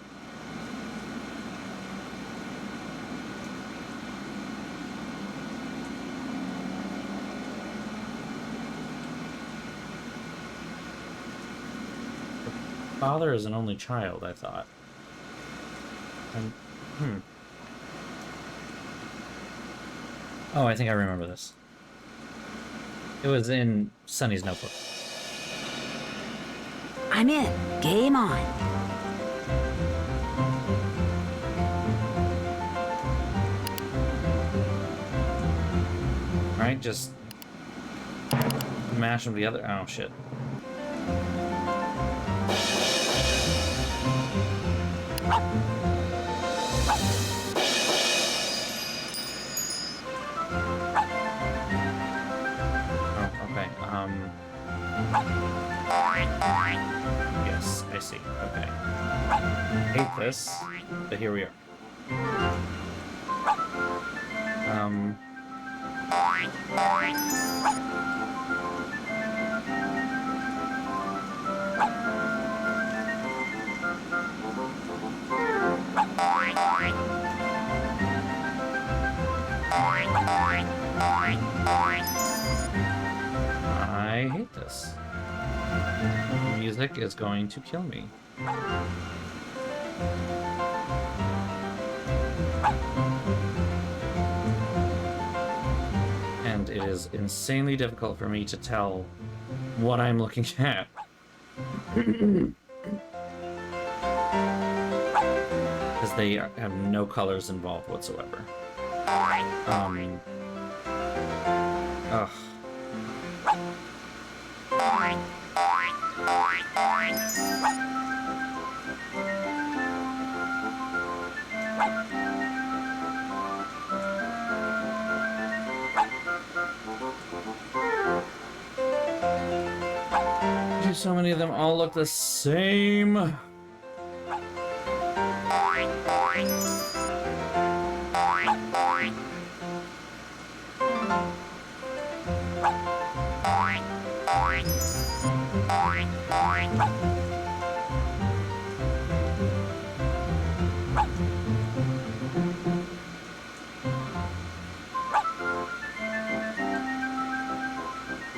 Her father is an only child, I thought. And, Oh, I think I remember this. It was in Sunny's notebook. I'm in. Game on. Right, just mash them together. Oh, shit. Yes, I see. Okay. Hate this, but here we are. I hate this. Music is going to kill me. And it is insanely difficult for me to tell what I'm looking at. Because they have no colors involved whatsoever. Ugh. So many of them all look the same.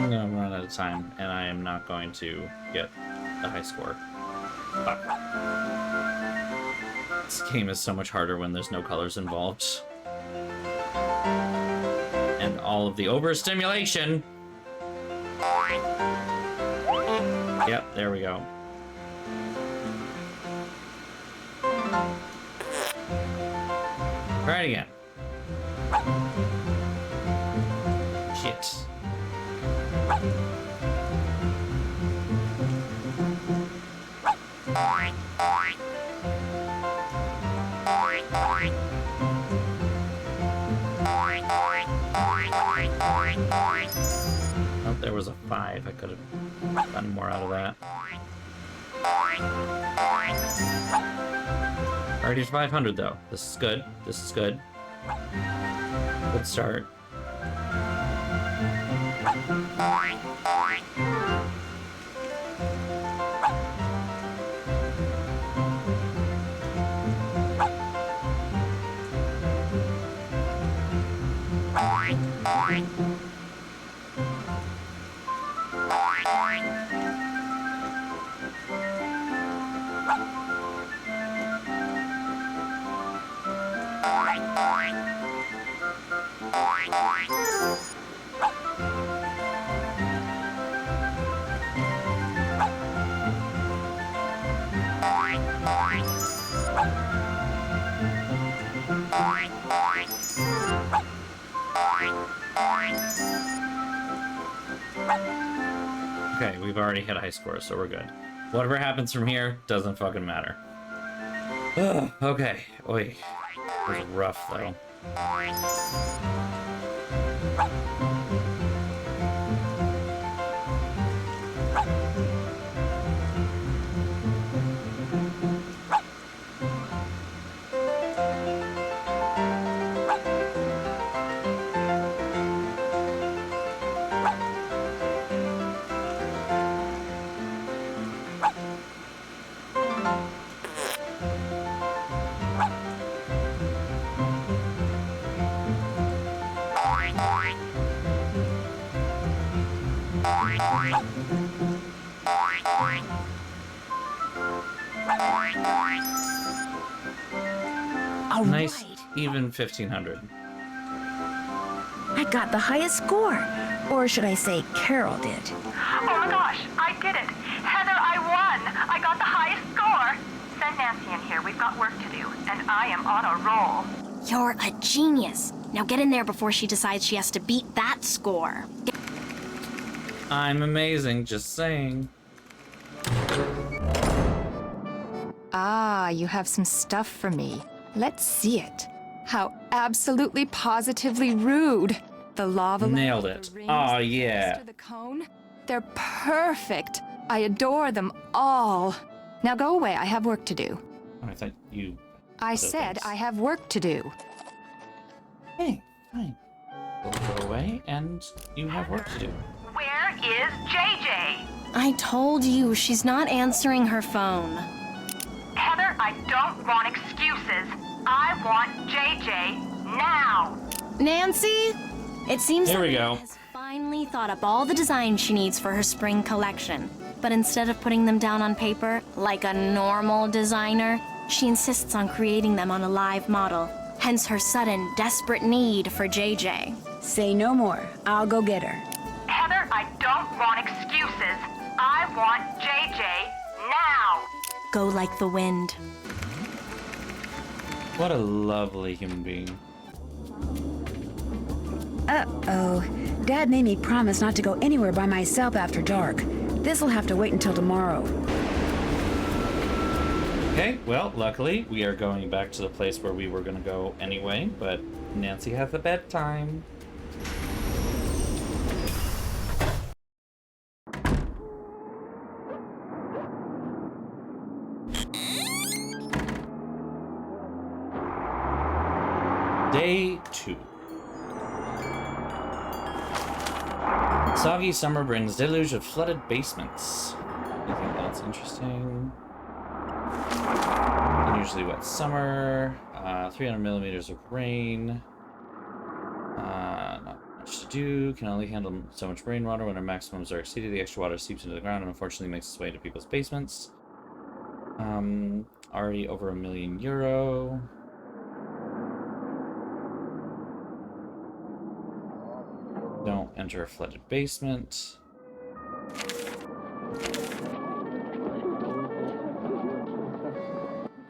I'm gonna run out of time, and I am not going to get a high score. Fuck. This game is so much harder when there's no colors involved. And all of the overstimulation. Yep, there we go. Try it again. Shit. Oh, there was a 5. I could have gotten more out of that. Already 500 though. This is good. This is good. Good start. Okay, we've already hit a high score, so we're good. Whatever happens from here doesn't fucking matter. Ugh, okay. Oi. It was rough, though. All Nice, right. even 1500. I got the highest score. Or should I say Carol did. Oh my gosh, I did it. Heather, I won. I got the highest score. Send Nancy in here. We've got work to do, and I am on a roll. You're a genius. Now get in there before she decides she has to beat that score. I'm amazing, just saying. Ah, you have some stuff for me. Let's see it. How absolutely positively rude. The lava Nailed lamp, it. the rings, Oh, the yeah. crest, the cone. They're perfect. I adore them all. Now go away. I have work to do. I thought you... I said I have work to do. Hey, fine. We'll go away, and you have work to do. Where is JJ? I told you, she's not answering her phone. Heather, I don't want excuses. I want JJ now. Nancy? It seems Here that we go. Nina has finally thought up all the designs she needs for her spring collection. But instead of putting them down on paper, like a normal designer, she insists on creating them on a live model. Hence her sudden, desperate need for JJ. Say no more. I'll go get her. Heather, I don't want excuses. I want JJ now. Go like the wind. What a lovely human being. Uh-oh. Dad made me promise not to go anywhere by myself after dark. This'll have to wait until tomorrow. Okay, well, luckily, we are going back to the place where we were going to go anyway, but Nancy has a bedtime. Day 2. Soggy summer brings deluge of flooded basements. Anything else interesting? Unusually wet summer. 300 millimeters of rain. Not much to do. Can only handle so much rainwater. When our maximums are exceeded, the extra water seeps into the ground and unfortunately makes its way to people's basements. Already over €1 million. Don't enter a flooded basement.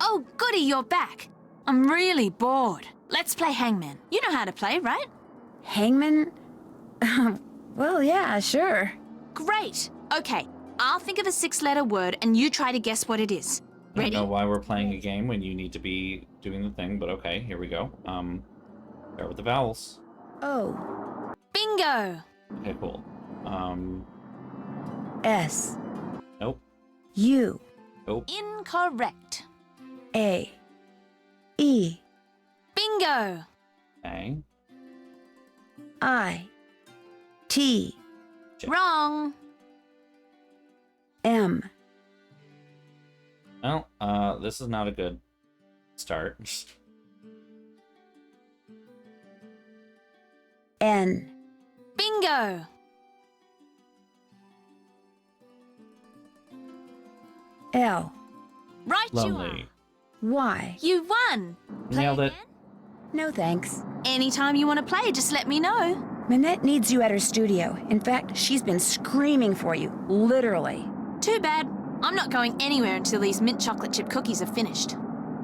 Oh, goody, you're back. I'm really bored. Let's play hangman. You know how to play, right? Hangman? Well, yeah, sure. Great. Okay, I'll think of a 6-letter word and you try to guess what it is. I Ready? don't know why we're playing a game when you need to be doing the thing, but okay, here we go. Start with the vowels. Oh. Bingo. Okay, cool. S. Nope. U. Nope. Incorrect. A. E. Bingo. Okay. I. T. Check. Wrong. M. Well, this is not a good start. N. Bingo. L. Right you are. Lonely. Y. You won. Play Nailed it. again? No thanks. Anytime you want to play, just let me know. Minette needs you at her studio. In fact, she's been screaming for you, literally. Too bad. I'm not going anywhere until these mint chocolate chip cookies are finished.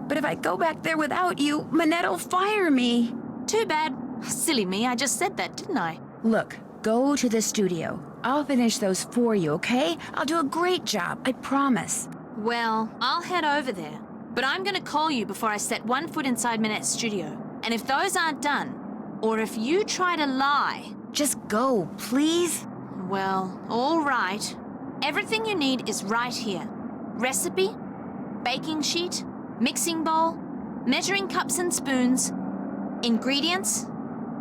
But if I go back there without you, Minette'll fire me. Too bad. Silly me, I just said that, didn't I? Look, go to the studio. I'll finish those for you, okay? I'll do a great job, I promise. Well, I'll head over there. But I'm gonna call you before I set one foot inside Minette's studio. And if those aren't done, or if you try to lie... Just go, please? Well, all right. Everything you need is right here. Recipe, baking sheet, mixing bowl, measuring cups and spoons, ingredients,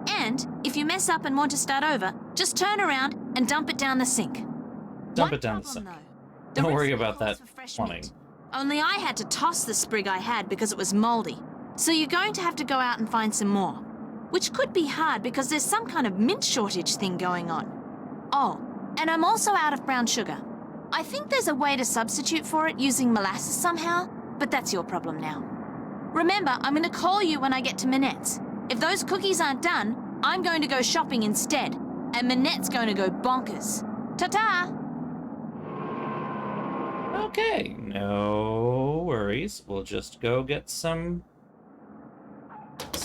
and if you mess up and want to start over, just turn around and dump it down the sink. Dump One it down the problem, sink. though. Don't The worry recipe about that calls for fresh plumbing. meat. Only I had to toss the sprig I had because it was moldy. So you're going to have to go out and find some more. which could be hard because there's some kind of mint shortage thing going on. Oh, and I'm also out of brown sugar. I think there's a way to substitute for it using molasses somehow, but that's your problem now. Remember, I'm going to call you when I get to Minette's. If those cookies aren't done, I'm going to go shopping instead, and Minette's going to go bonkers. Ta-ta! Okay, no worries. We'll just go get some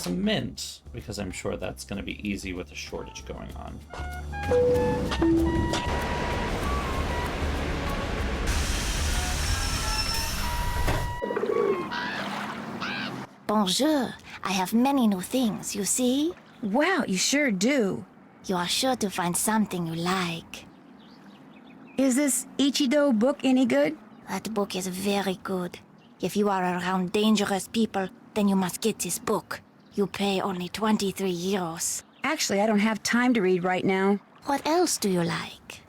mint, because I'm sure that's going to be easy with a shortage going on. Bonjour. I have many new things, you see? Wow, you sure do. You are sure to find something you like. Is this Ichido book any good? That book is very good. If you are around dangerous people, then you must get this book. You pay only 23 euros. Actually, I don't have time to read right now. What else do you like?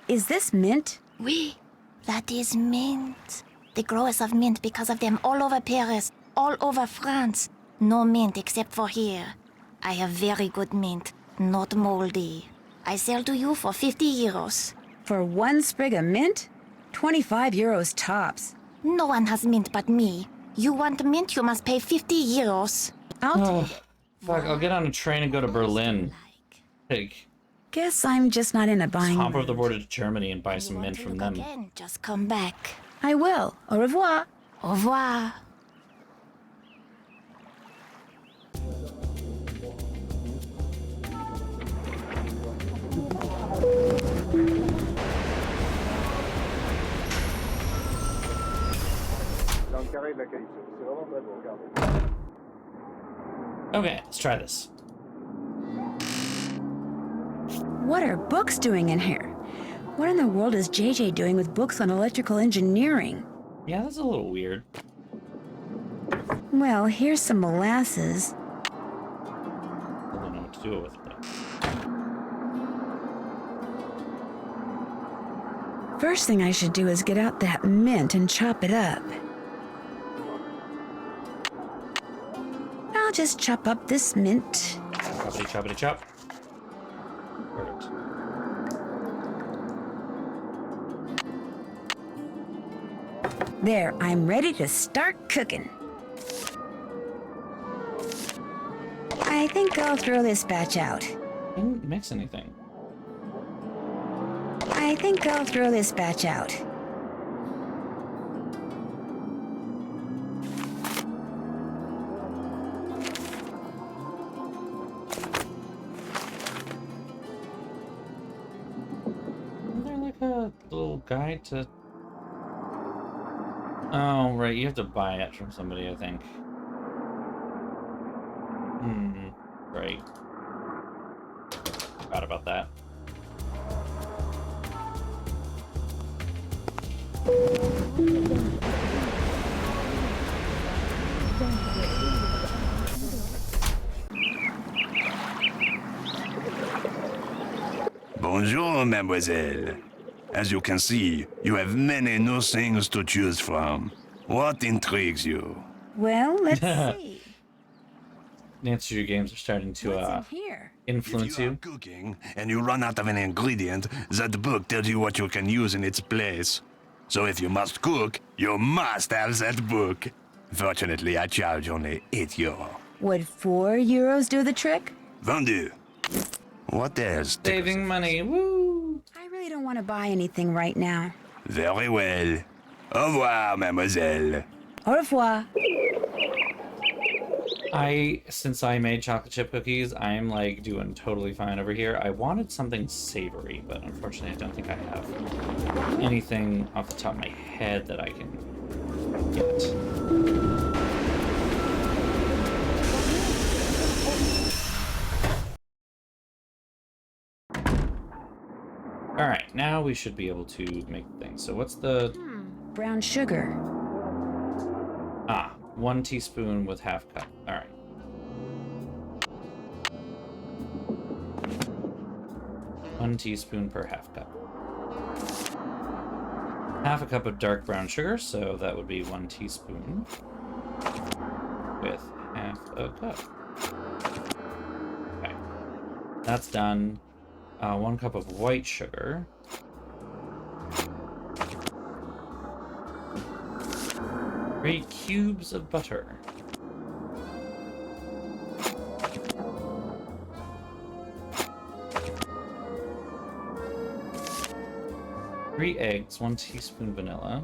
Is this mint? Oui, that is mint. The growers of mint because of them all over Paris, all over France. No mint except for here. I have very good mint, not moldy. I sell to you for 50 euros. For one sprig of mint? 25 euros tops. No one has mint but me. You want mint, you must pay 50 euros. I'll Fuck, I'll get on a train and go to Berlin. Guess I'm just not in a buying Hop over mood. the border to Germany and buy some mint from them. Again, just come back. I will. Au revoir. Au revoir. Okay, let's try this. What are books doing in here? What in the world is JJ doing with books on electrical engineering? Yeah, that's a little weird. Well, here's some molasses. I don't know what to do with it. First thing I should do is get out that mint and chop it up. I'll just chop up this mint. Choppity choppity chop. Perfect. There, I'm ready to start cooking. I think I'll throw this batch out. Didn't mix anything. I think I'll throw this batch out. Isn't there like a little guide to... Oh, right, you have to buy it from somebody, I think. Right. Forgot about that. Bonjour, mademoiselle. As you can see, you have many new things to choose from. What intrigues you? Well, let's see. Nancy, your games are starting to What's in here? influence If you are cooking and you run out of an ingredient, that book tells you what you can use in its place. So if you must cook, you must have that book. Fortunately, I charge only 8 euro. Would 4 euros do the trick? Vendu. What else? Saving money, woo! I really don't want to buy anything right now. Very well. Au revoir, mademoiselle. Au revoir. Since I made chocolate chip cookies, I'm like doing totally fine over here. I wanted something savory, but unfortunately I don't think I have anything off the top of my head that I can get. Alright, now we should be able to make things. So what's the... Brown sugar. 1 teaspoon with half cup. Alright. One teaspoon per half cup. Half a cup of dark brown sugar, so that would be 1 teaspoon with half a cup. That's done. 1 cup of white sugar. Three cubes of butter. Three eggs, 1 teaspoon vanilla.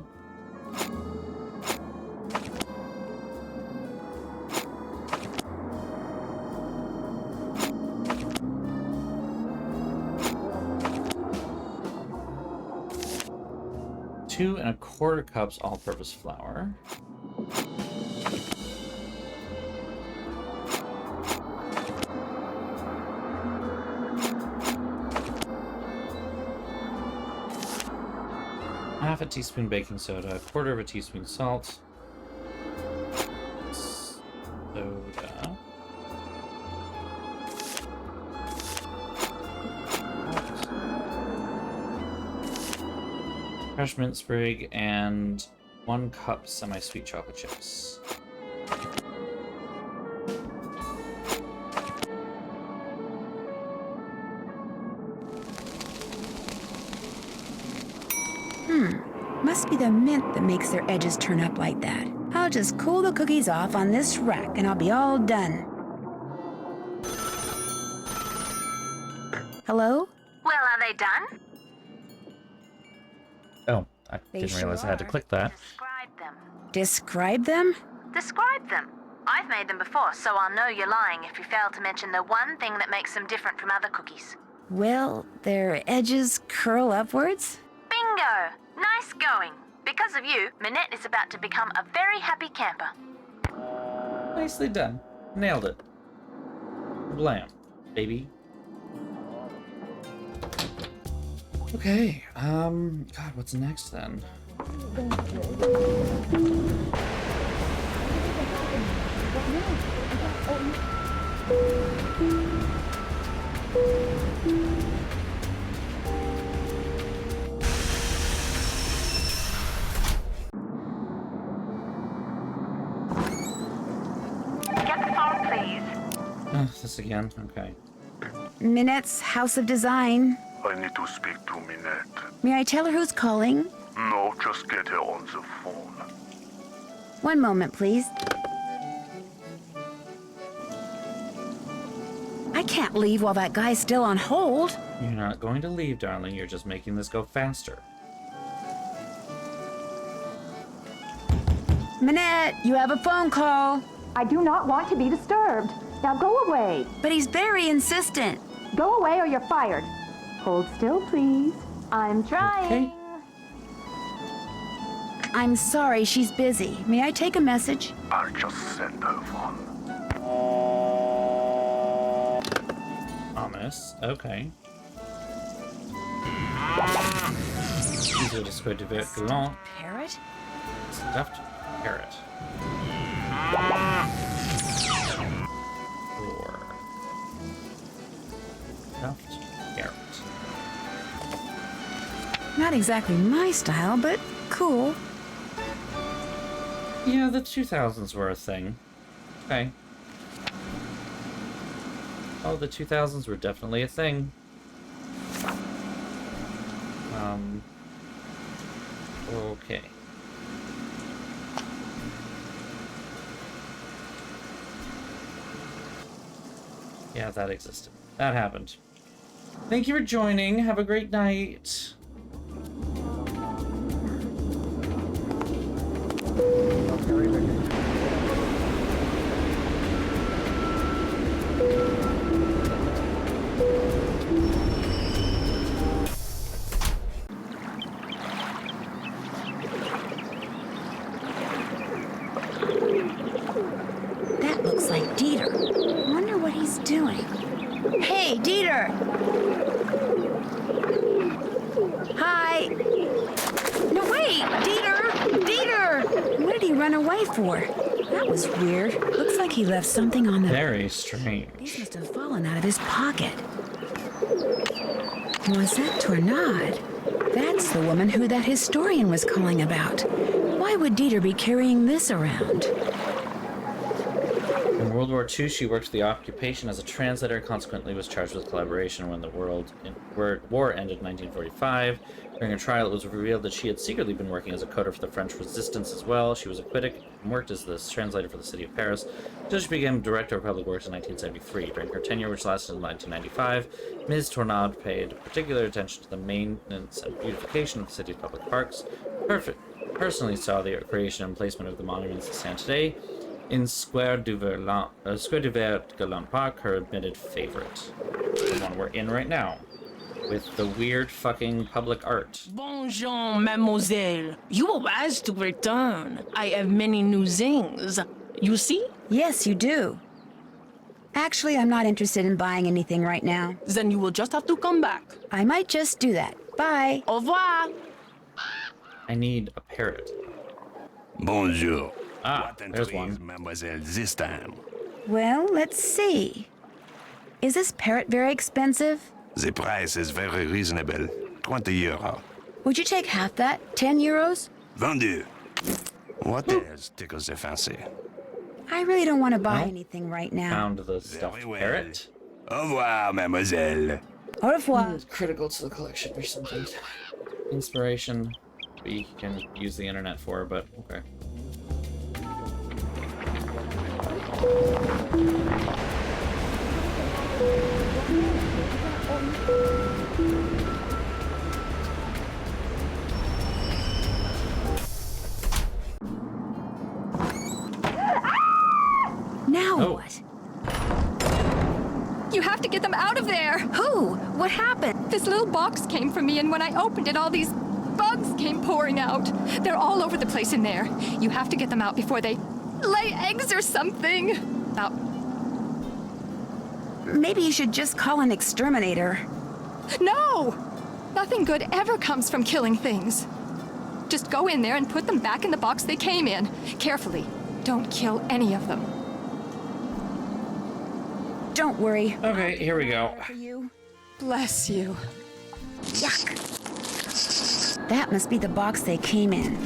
Two and a quarter cups all-purpose flour. Half a teaspoon baking soda, 1/4 of a teaspoon salt. Soda. Fresh mint sprig, and 1 cup semi-sweet chocolate chips. Must be the mint that makes their edges turn up like that. I'll just cool the cookies off on this rack and I'll be all done. Hello? Well, are they done? Oh, I They didn't sure realize I had to are. click that. Describe them. Describe them? Describe them. I've made them before, so I'll know you're lying if you fail to mention the one thing that makes them different from other cookies. Well, their edges curl upwards? Bingo! Nice going. Because of you, Minette is about to become a very happy camper. Nicely done. Nailed it. Blam, baby. Okay, God, what's next then? Get the phone, please. Oh, this again? Okay. Minette's House of Design. I need to speak to Minette. May I tell her who's calling? No, just get her on the phone. One moment, please. I can't leave while that guy's still on hold. You're not going to leave, darling. You're just making this go faster. Minette, you have a phone call. I do not want to be disturbed. Now go away. But he's very insistent. Go away or you're fired. Hold still, please. I'm trying. Okay. I'm sorry, she's busy. May I take a message? I'll just send her one. Ominous. Okay. These are described to very galant. Parrot? Stuffed parrot. Or stuffed parrot. Not exactly my style, but cool. Yeah, the 2000s were a thing. Okay. Oh, the 2000s were definitely a thing. Okay. Yeah, that existed. That happened. Thank you for joining. Have a great night. That looks like Dieter. Wonder what he's doing. Hey, Dieter! Hi! No, wait! Dieter! Dieter! What did he run away for? That was weird. Looks like he left something on the... Very strange. These must have fallen out of his pocket. Noisette Tournade? That's the woman who that historian was calling about. Why would Dieter be carrying this around? World War II, she worked the occupation as a translator, consequently was charged with collaboration when the war ended in 1945. During a trial, it was revealed that she had secretly been working as a coder for the French resistance as well. She was acquitted and worked as the translator for the city of Paris until she became director of public works in 1973. During her tenure, which lasted until 1995, Ms. Tournade paid particular attention to the maintenance and beautification of the city's public parks. Personally saw the creation and placement of the monuments that stand today in Square du Vert Galant Park, her admitted favorite. The one we're in right now, with the weird fucking public art. Bonjour, mademoiselle. You are asked to return. I have many new things. You see? Yes, you do. Actually, I'm not interested in buying anything right now. Then you will just have to come back. I might just do that. Bye. Au revoir. I need a parrot. Bonjour. Ah, there's one. Mademoiselle, this time. Well, let's see. Is this parrot very expensive? The price is very reasonable. 20 euro. Would you take half that? 10 euros? Vendu. What else tickles the fancy? I really don't want to buy Well, anything right now. Found the stuffed parrot. Au revoir, mademoiselle. Au revoir. It's critical to the collection or something. Inspiration. We can use the internet for, but okay. Now Oh. what? You have to get them out of there! Who? What happened? This little box came from me, and when I opened it, all these bugs came pouring out. They're all over the place in there. You have to get them out before they lay eggs or something. Now, Maybe you should just call an exterminator. no! Nothing good ever comes from killing things. Just go in there and put them back in the box they came in. Carefully. Don't kill any of them. Don't worry. Okay, here we go. For you. Bless you. Yuck. That must be the box they came in.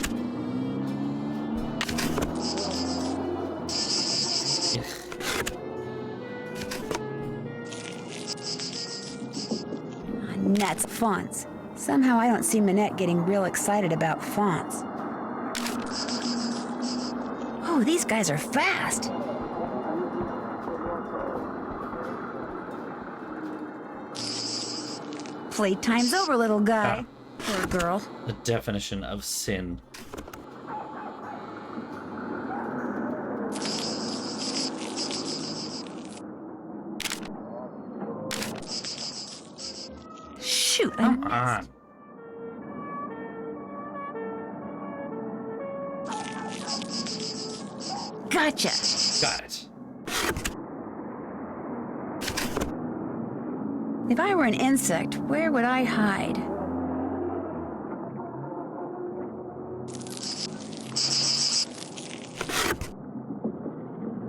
Nuts. Fonts. Somehow I don't see Minette getting real excited about fonts. Oh, these guys are fast. Playtime's over, little guy. Poor girl. The definition of sin. Shoot, Come on. Gotcha. Got it. If I were an insect, where would I hide?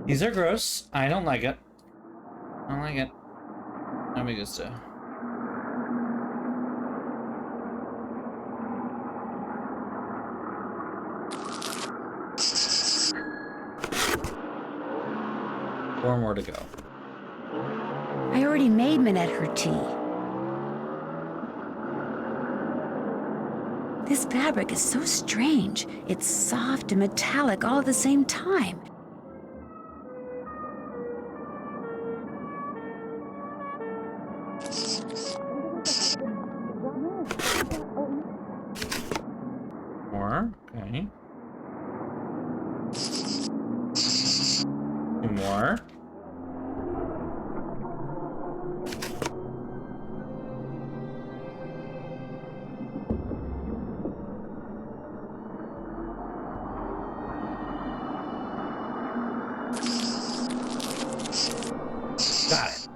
These are gross. I don't like it. I don't like it. No me gusta. Four more to go. I already made Minette her tea. This fabric is so strange. It's soft and metallic all at the same time. More. Okay. Two more. Got it.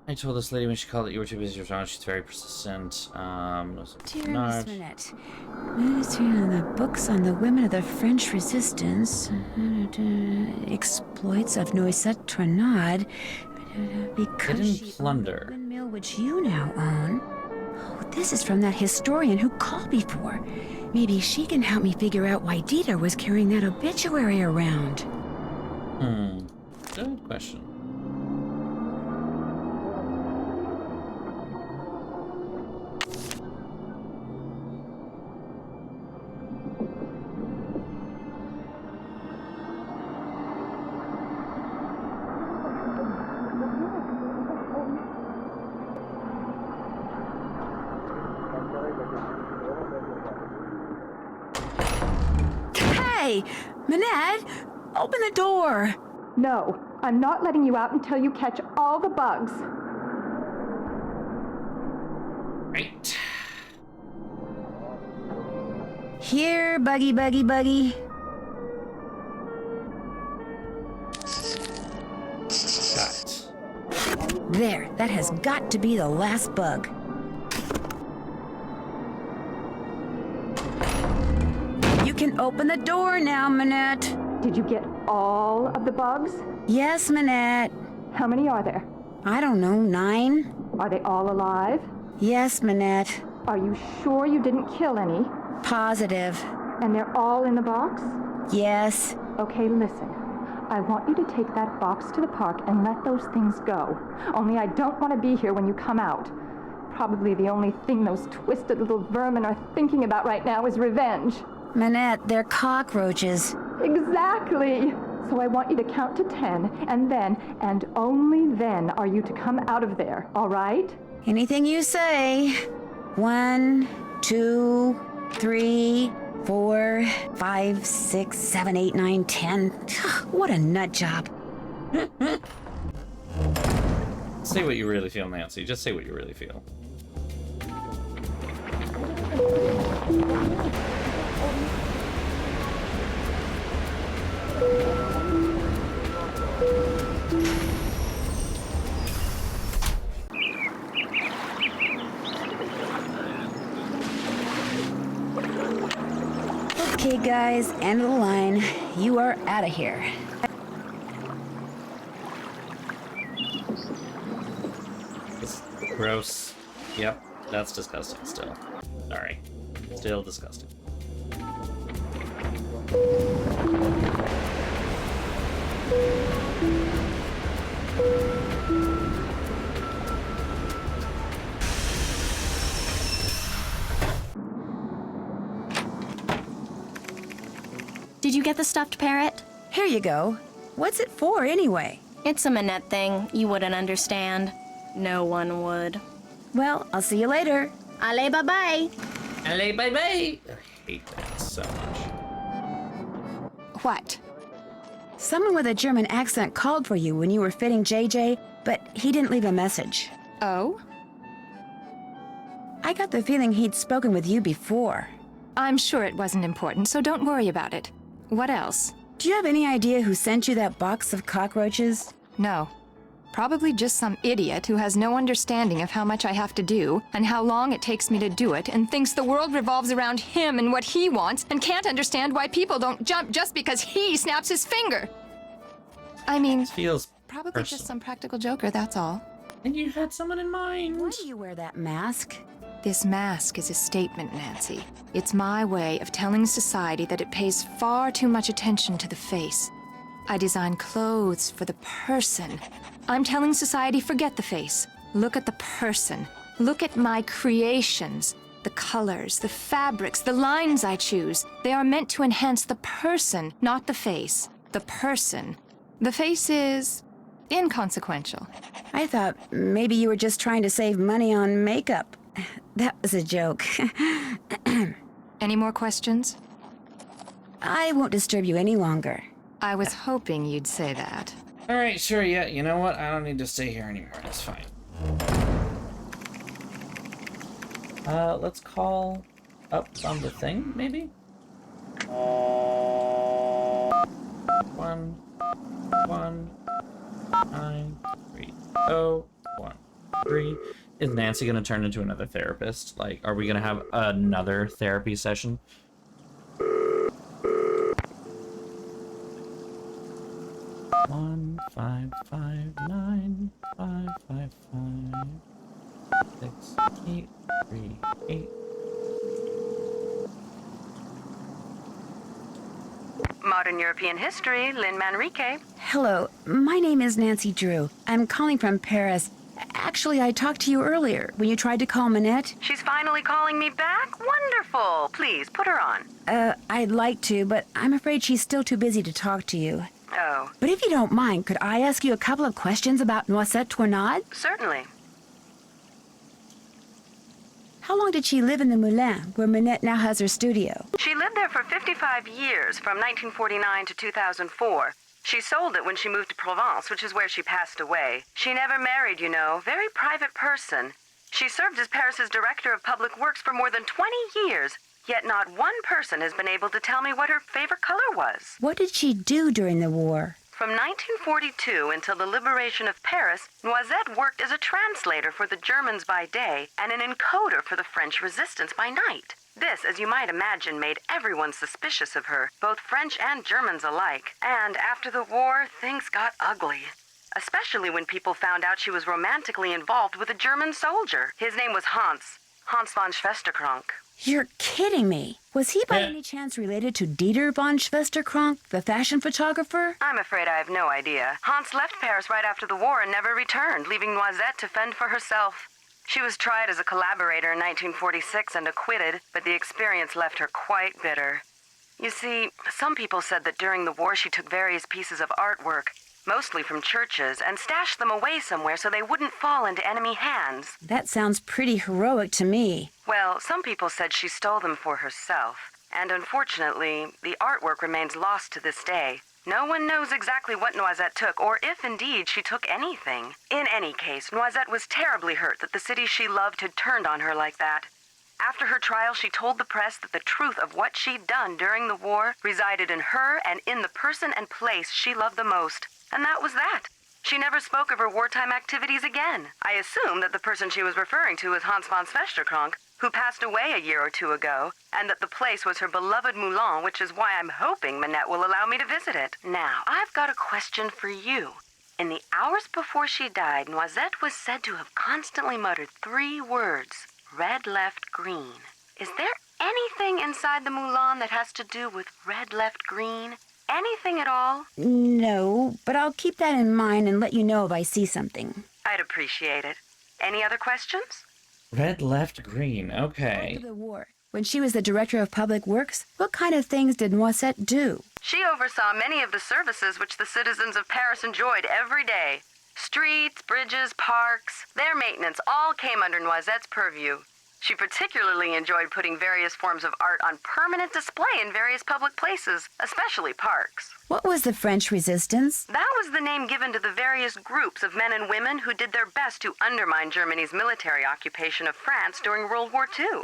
I told this lady when she called that you were too busy to respond. She's very persistent. Dear Miss Minette, the books on the women of the French resistance, exploits of Noisette Tournade, because Hidden she owned plunder. the windmill which you now own. Oh, this is from that historian who called before. Maybe she can help me figure out why Dita was carrying that obituary around. Good question. Hey, Manette, open the door. No, I'm not letting you out until you catch all the bugs. Right. Here, Buggy, Buggy, Buggy. Got it. There, that has got to be the last bug. You can open the door now, Manette. Did you get all of the bugs? Yes, Manette. How many are there? I don't know, 9? Are they all alive? Yes, Manette. Are you sure you didn't kill any? Positive. And they're all in the box? Yes. Okay, listen. I want you to take that box to the park and let those things go. Only I don't want to be here when you come out. Probably the only thing those twisted little vermin are thinking about right now is revenge. Manette, they're cockroaches. Exactly. So I want you to count to 10, and then, and only then, are you to come out of there, all right? Anything you say. 1, 2, 3, 4, 5, 6, 7, 8, 9, 10. What a nut job. Say what you really feel, Nancy. Just say what you really feel. Okay, guys, end of the line. You are out of here. It's gross. Yep, that's disgusting still. Sorry. Still disgusting. Did you get the stuffed parrot? Here you go. What's it for, anyway? It's a Manette thing. You wouldn't understand. No one would. Well, I'll see you later. Allez, bye-bye. Allez, bye-bye. I hate that so much. What? Someone with a German accent called for you when you were fitting JJ, but he didn't leave a message. Oh? I got the feeling he'd spoken with you before. I'm sure it wasn't important, so don't worry about it. What else? Do you have any idea who sent you that box of cockroaches? No. Probably just some idiot who has no understanding of how much I have to do and how long it takes me to do it and thinks the world revolves around him and what he wants and can't understand why people don't jump just because he snaps his finger. I mean, Feels probably personal. just some practical joker, that's all. And you had someone in mind. Why do you wear that mask? This mask is a statement, Nancy. It's my way of telling society that it pays far too much attention to the face. I design clothes for the person. I'm telling society, forget the face. Look at the person. Look at my creations. The colors, the fabrics, the lines I choose. They are meant to enhance the person, not the face. The person. The face is inconsequential. I thought maybe you were just trying to save money on makeup. That was a joke. Any more questions? I won't disturb you any longer. I was hoping you'd say that. All right, sure, yeah. You know what? I don't need to stay here anymore. That's fine. Let's call up on the thing, maybe? 1, 1, 9, 3, 0, 1, 3. Is Nancy gonna turn into another therapist? Like, are we gonna have another therapy session? One 5 5 9 5 5 5 6838. Modern European History, Lynn Manrique. Hello, my name is Nancy Drew. I'm calling from Paris. Actually, I talked to you earlier when you tried to call Manette. She's finally calling me back? Wonderful. Please, put her on. I'd like to, but I'm afraid she's still too busy to talk to you. Oh. But if you don't mind, could I ask you a couple of questions about Noisette Tournade? Certainly. How long did she live in the Moulin, where Manette now has her studio? She lived there for 55 years, from 1949 to 2004. She sold it when she moved to Provence, which is where she passed away. She never married, you know. Very private person. She served as Paris's director of public works for more than 20 years, yet not one person has been able to tell me what her favorite color was. What did she do during the war? From 1942 until the liberation of Paris, Noisette worked as a translator for the Germans by day and an encoder for the French resistance by night. This, as you might imagine, made everyone suspicious of her, both French and Germans alike. And after the war, things got ugly. Especially when people found out she was romantically involved with a German soldier. His name was Hans von Schwesterkrank. You're kidding me. Was he by any chance related to Dieter von Schwesterkrank, the fashion photographer? I'm afraid I have no idea. Hans left Paris right after the war and never returned, leaving Noisette to fend for herself. She was tried as a collaborator in 1946 and acquitted, but the experience left her quite bitter. You see, some people said that during the war she took various pieces of artwork, mostly from churches, and stashed them away somewhere so they wouldn't fall into enemy hands. That sounds pretty heroic to me. Well, some people said she stole them for herself. And unfortunately, the artwork remains lost to this day. No one knows exactly what Noisette took, or if indeed she took anything. In any case, Noisette was terribly hurt that the city she loved had turned on her like that. After her trial, she told the press that the truth of what she'd done during the war resided in her and in the person and place she loved the most. And that was that. She never spoke of her wartime activities again. I assume that the person she was referring to was Hans von Schwesterkrank, who passed away a year or two ago, and that the place was her beloved Moulin, which is why I'm hoping Manette will allow me to visit it. Now, I've got a question for you. In the hours before she died, Noisette was said to have constantly muttered 3 words, red, left, green. Is there anything inside the Moulin that has to do with red, left, green? Anything at all? No, but I'll keep that in mind and let you know if I see something. I'd appreciate it. Any other questions? Red, left, green. Okay. After the war, when she was the director of public works, what kind of things did Noisette do? She oversaw many of the services which the citizens of Paris enjoyed every day. Streets, bridges, parks, their maintenance all came under Noisette's purview. She particularly enjoyed putting various forms of art on permanent display in various public places, especially parks. What was the French resistance? That was the name given to the various groups of men and women who did their best to undermine Germany's military occupation of France during World War II.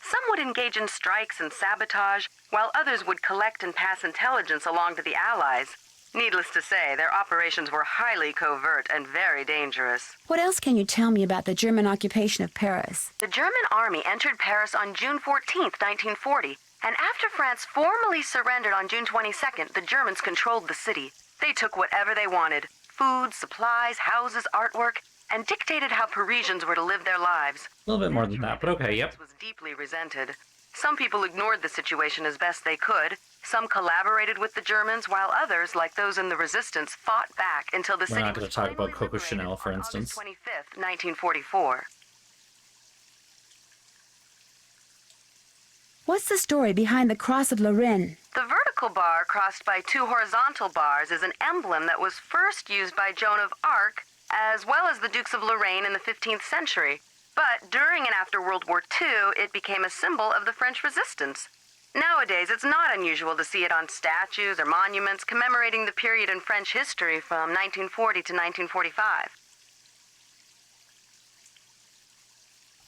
Some would engage in strikes and sabotage, while others would collect and pass intelligence along to the Allies. Needless to say, their operations were highly covert and very dangerous. What else can you tell me about the German occupation of Paris? The German army entered Paris on June 14th, 1940, and after France formally surrendered on June 22nd, the Germans controlled the city. They took whatever they wanted, food, supplies, houses, artwork, and dictated how Parisians were to live their lives. A little bit more than that, but okay, yep. Was deeply resented. Some people ignored the situation as best they could. Some collaborated with the Germans, while others, like those in the resistance, fought back until the city was We're not going to talk about Coco Chanel, for instance. August 25th, 1944. What's the story behind the Cross of Lorraine? The vertical bar crossed by 2 horizontal bars is an emblem that was first used by Joan of Arc, as well as the Dukes of Lorraine in the 15th century. But during and after World War II, it became a symbol of the French resistance. Nowadays, it's not unusual to see it on statues or monuments commemorating the period in French history from 1940 to 1945.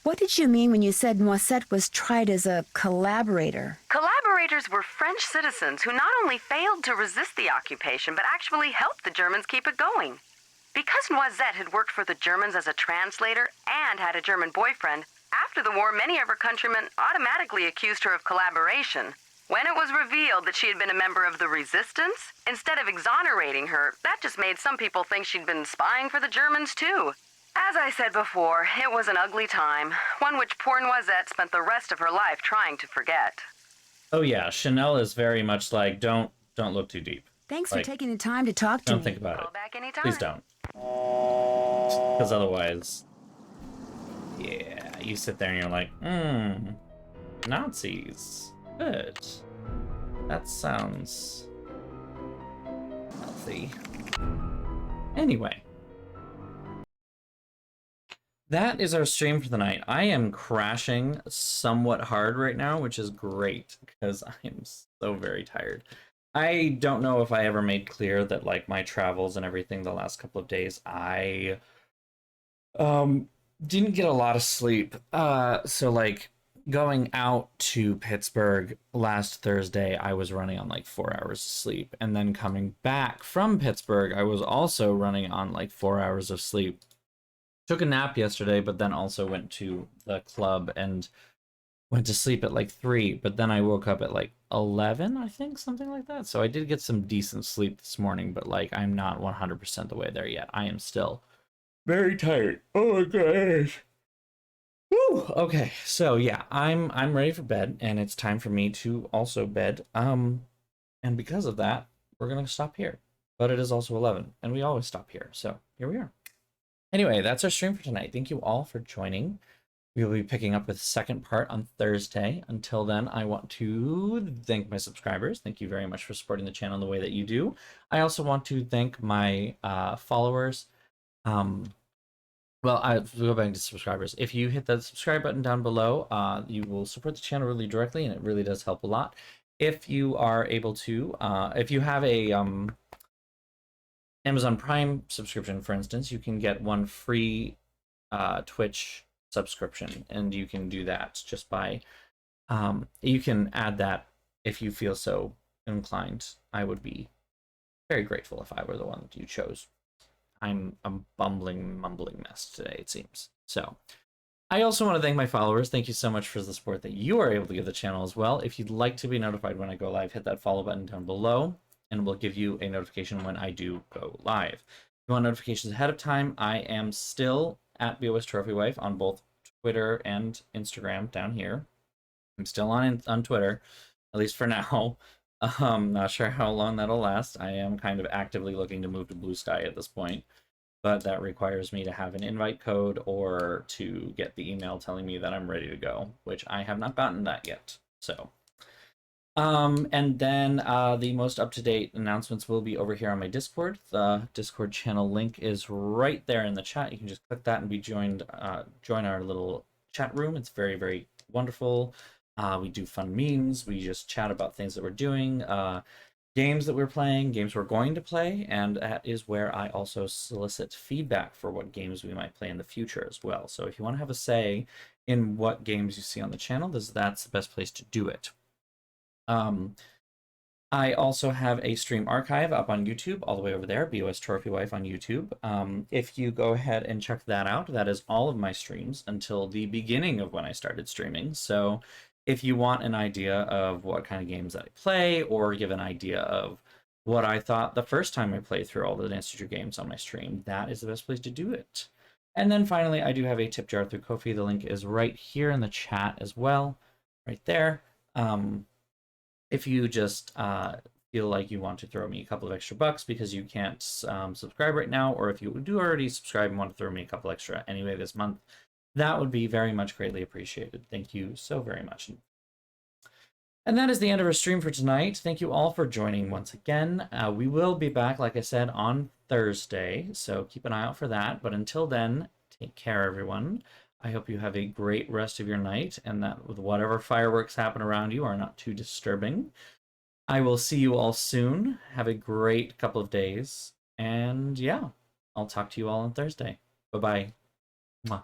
What did you mean when you said Noisette was tried as a collaborator? Collaborators were French citizens who not only failed to resist the occupation, but actually helped the Germans keep it going. Because Noisette had worked for the Germans as a translator and had a German boyfriend, after the war, many of her countrymen automatically accused her of collaboration. When it was revealed that she had been a member of the resistance, instead of exonerating her, that just made some people think she'd been spying for the Germans too. As I said before, it was an ugly time, one which poor Noisette spent the rest of her life trying to forget. Oh yeah, Chanel is very much like, don't look too deep. Thanks Like, for taking the time to talk to me. don't think about Call it. back anytime. Please don't. Because otherwise, yeah, you sit there and you're like, Nazis. Good. That sounds healthy. Anyway. That is our stream for the night. I am crashing somewhat hard right now, which is great because I am so very tired. I don't know if I ever made clear that like my travels and everything the last couple of days, I didn't get a lot of sleep. So like going out to Pittsburgh last Thursday, I was running on like 4 hours of sleep, and then coming back from Pittsburgh, I was also running on like 4 hours of sleep. Took a nap yesterday, but then also went to the club and went to sleep at like 3, but then I woke up at like 11, I think, something like that. So I did get some decent sleep this morning, but like I'm not 100% the way there yet. I am still very tired. Oh my gosh. Woo! Okay, so yeah, I'm ready for bed, and it's time for me to also bed. And because of that, we're gonna stop here. But it is also 11, and we always stop here. So here we are. Anyway, that's our stream for tonight. Thank you all for joining. We will be picking up with the second part on Thursday. Until then, I want to thank my subscribers. Thank you very much for supporting the channel in the way that you do. I also want to thank my followers. Well, I'll go back to subscribers. If you hit that subscribe button down below, you will support the channel really directly, and it really does help a lot. If you are able to, if you have a Amazon Prime subscription, for instance, you can get one free Twitch subscription, and you can do that just by you can add that if you feel so inclined. I would be very grateful if I were the one that you chose. I'm a mumbling mess today, it seems. So I also want to thank my followers. Thank you so much for the support that you are able to give the channel as well. If you'd like to be notified when I go live, hit that follow button down below, and we'll give you a notification when I do go live. If you want notifications ahead of time, I am still at BOSTrophyWife on both Twitter and Instagram down here. I'm still on Twitter, at least for now. Not sure how long that'll last. I am kind of actively looking to move to Blue Sky at this point, but that requires me to have an invite code or to get the email telling me that I'm ready to go, which I have not gotten that yet. So and then the most up-to-date announcements will be over here on my Discord. The Discord channel link is right there in the chat. You can just click that and be join our little chat room. It's very, very wonderful. We do fun memes. We just chat about things that we're doing, games that we're playing, games we're going to play, and that is where I also solicit feedback for what games we might play in the future as well. So if you want to have a say in what games you see on the channel, that's the best place to do it. I also have a stream archive up on YouTube, all the way over there, BOSTrophyWife on YouTube. If you go ahead and check that out, that is all of my streams until the beginning of when I started streaming. So if you want an idea of what kind of games that I play, or give an idea of what I thought the first time I played through all the Dance Teacher games on my stream, that is the best place to do it. And then finally, I do have a tip jar through Ko-fi. The link is right here in the chat as well, right there. If you just feel like you want to throw me a couple of extra bucks because you can't subscribe right now, or if you do already subscribe and want to throw me a couple extra anyway this month, that would be very much greatly appreciated. Thank you so very much. And that is the end of our stream for tonight. Thank you all for joining once again. We will be back, like I said, on Thursday, so keep an eye out for that. But until then, take care, everyone. I hope you have a great rest of your night, and that with whatever fireworks happen around you are not too disturbing. I will see you all soon. Have a great couple of days. And yeah, I'll talk to you all on Thursday. Bye-bye. Mwah.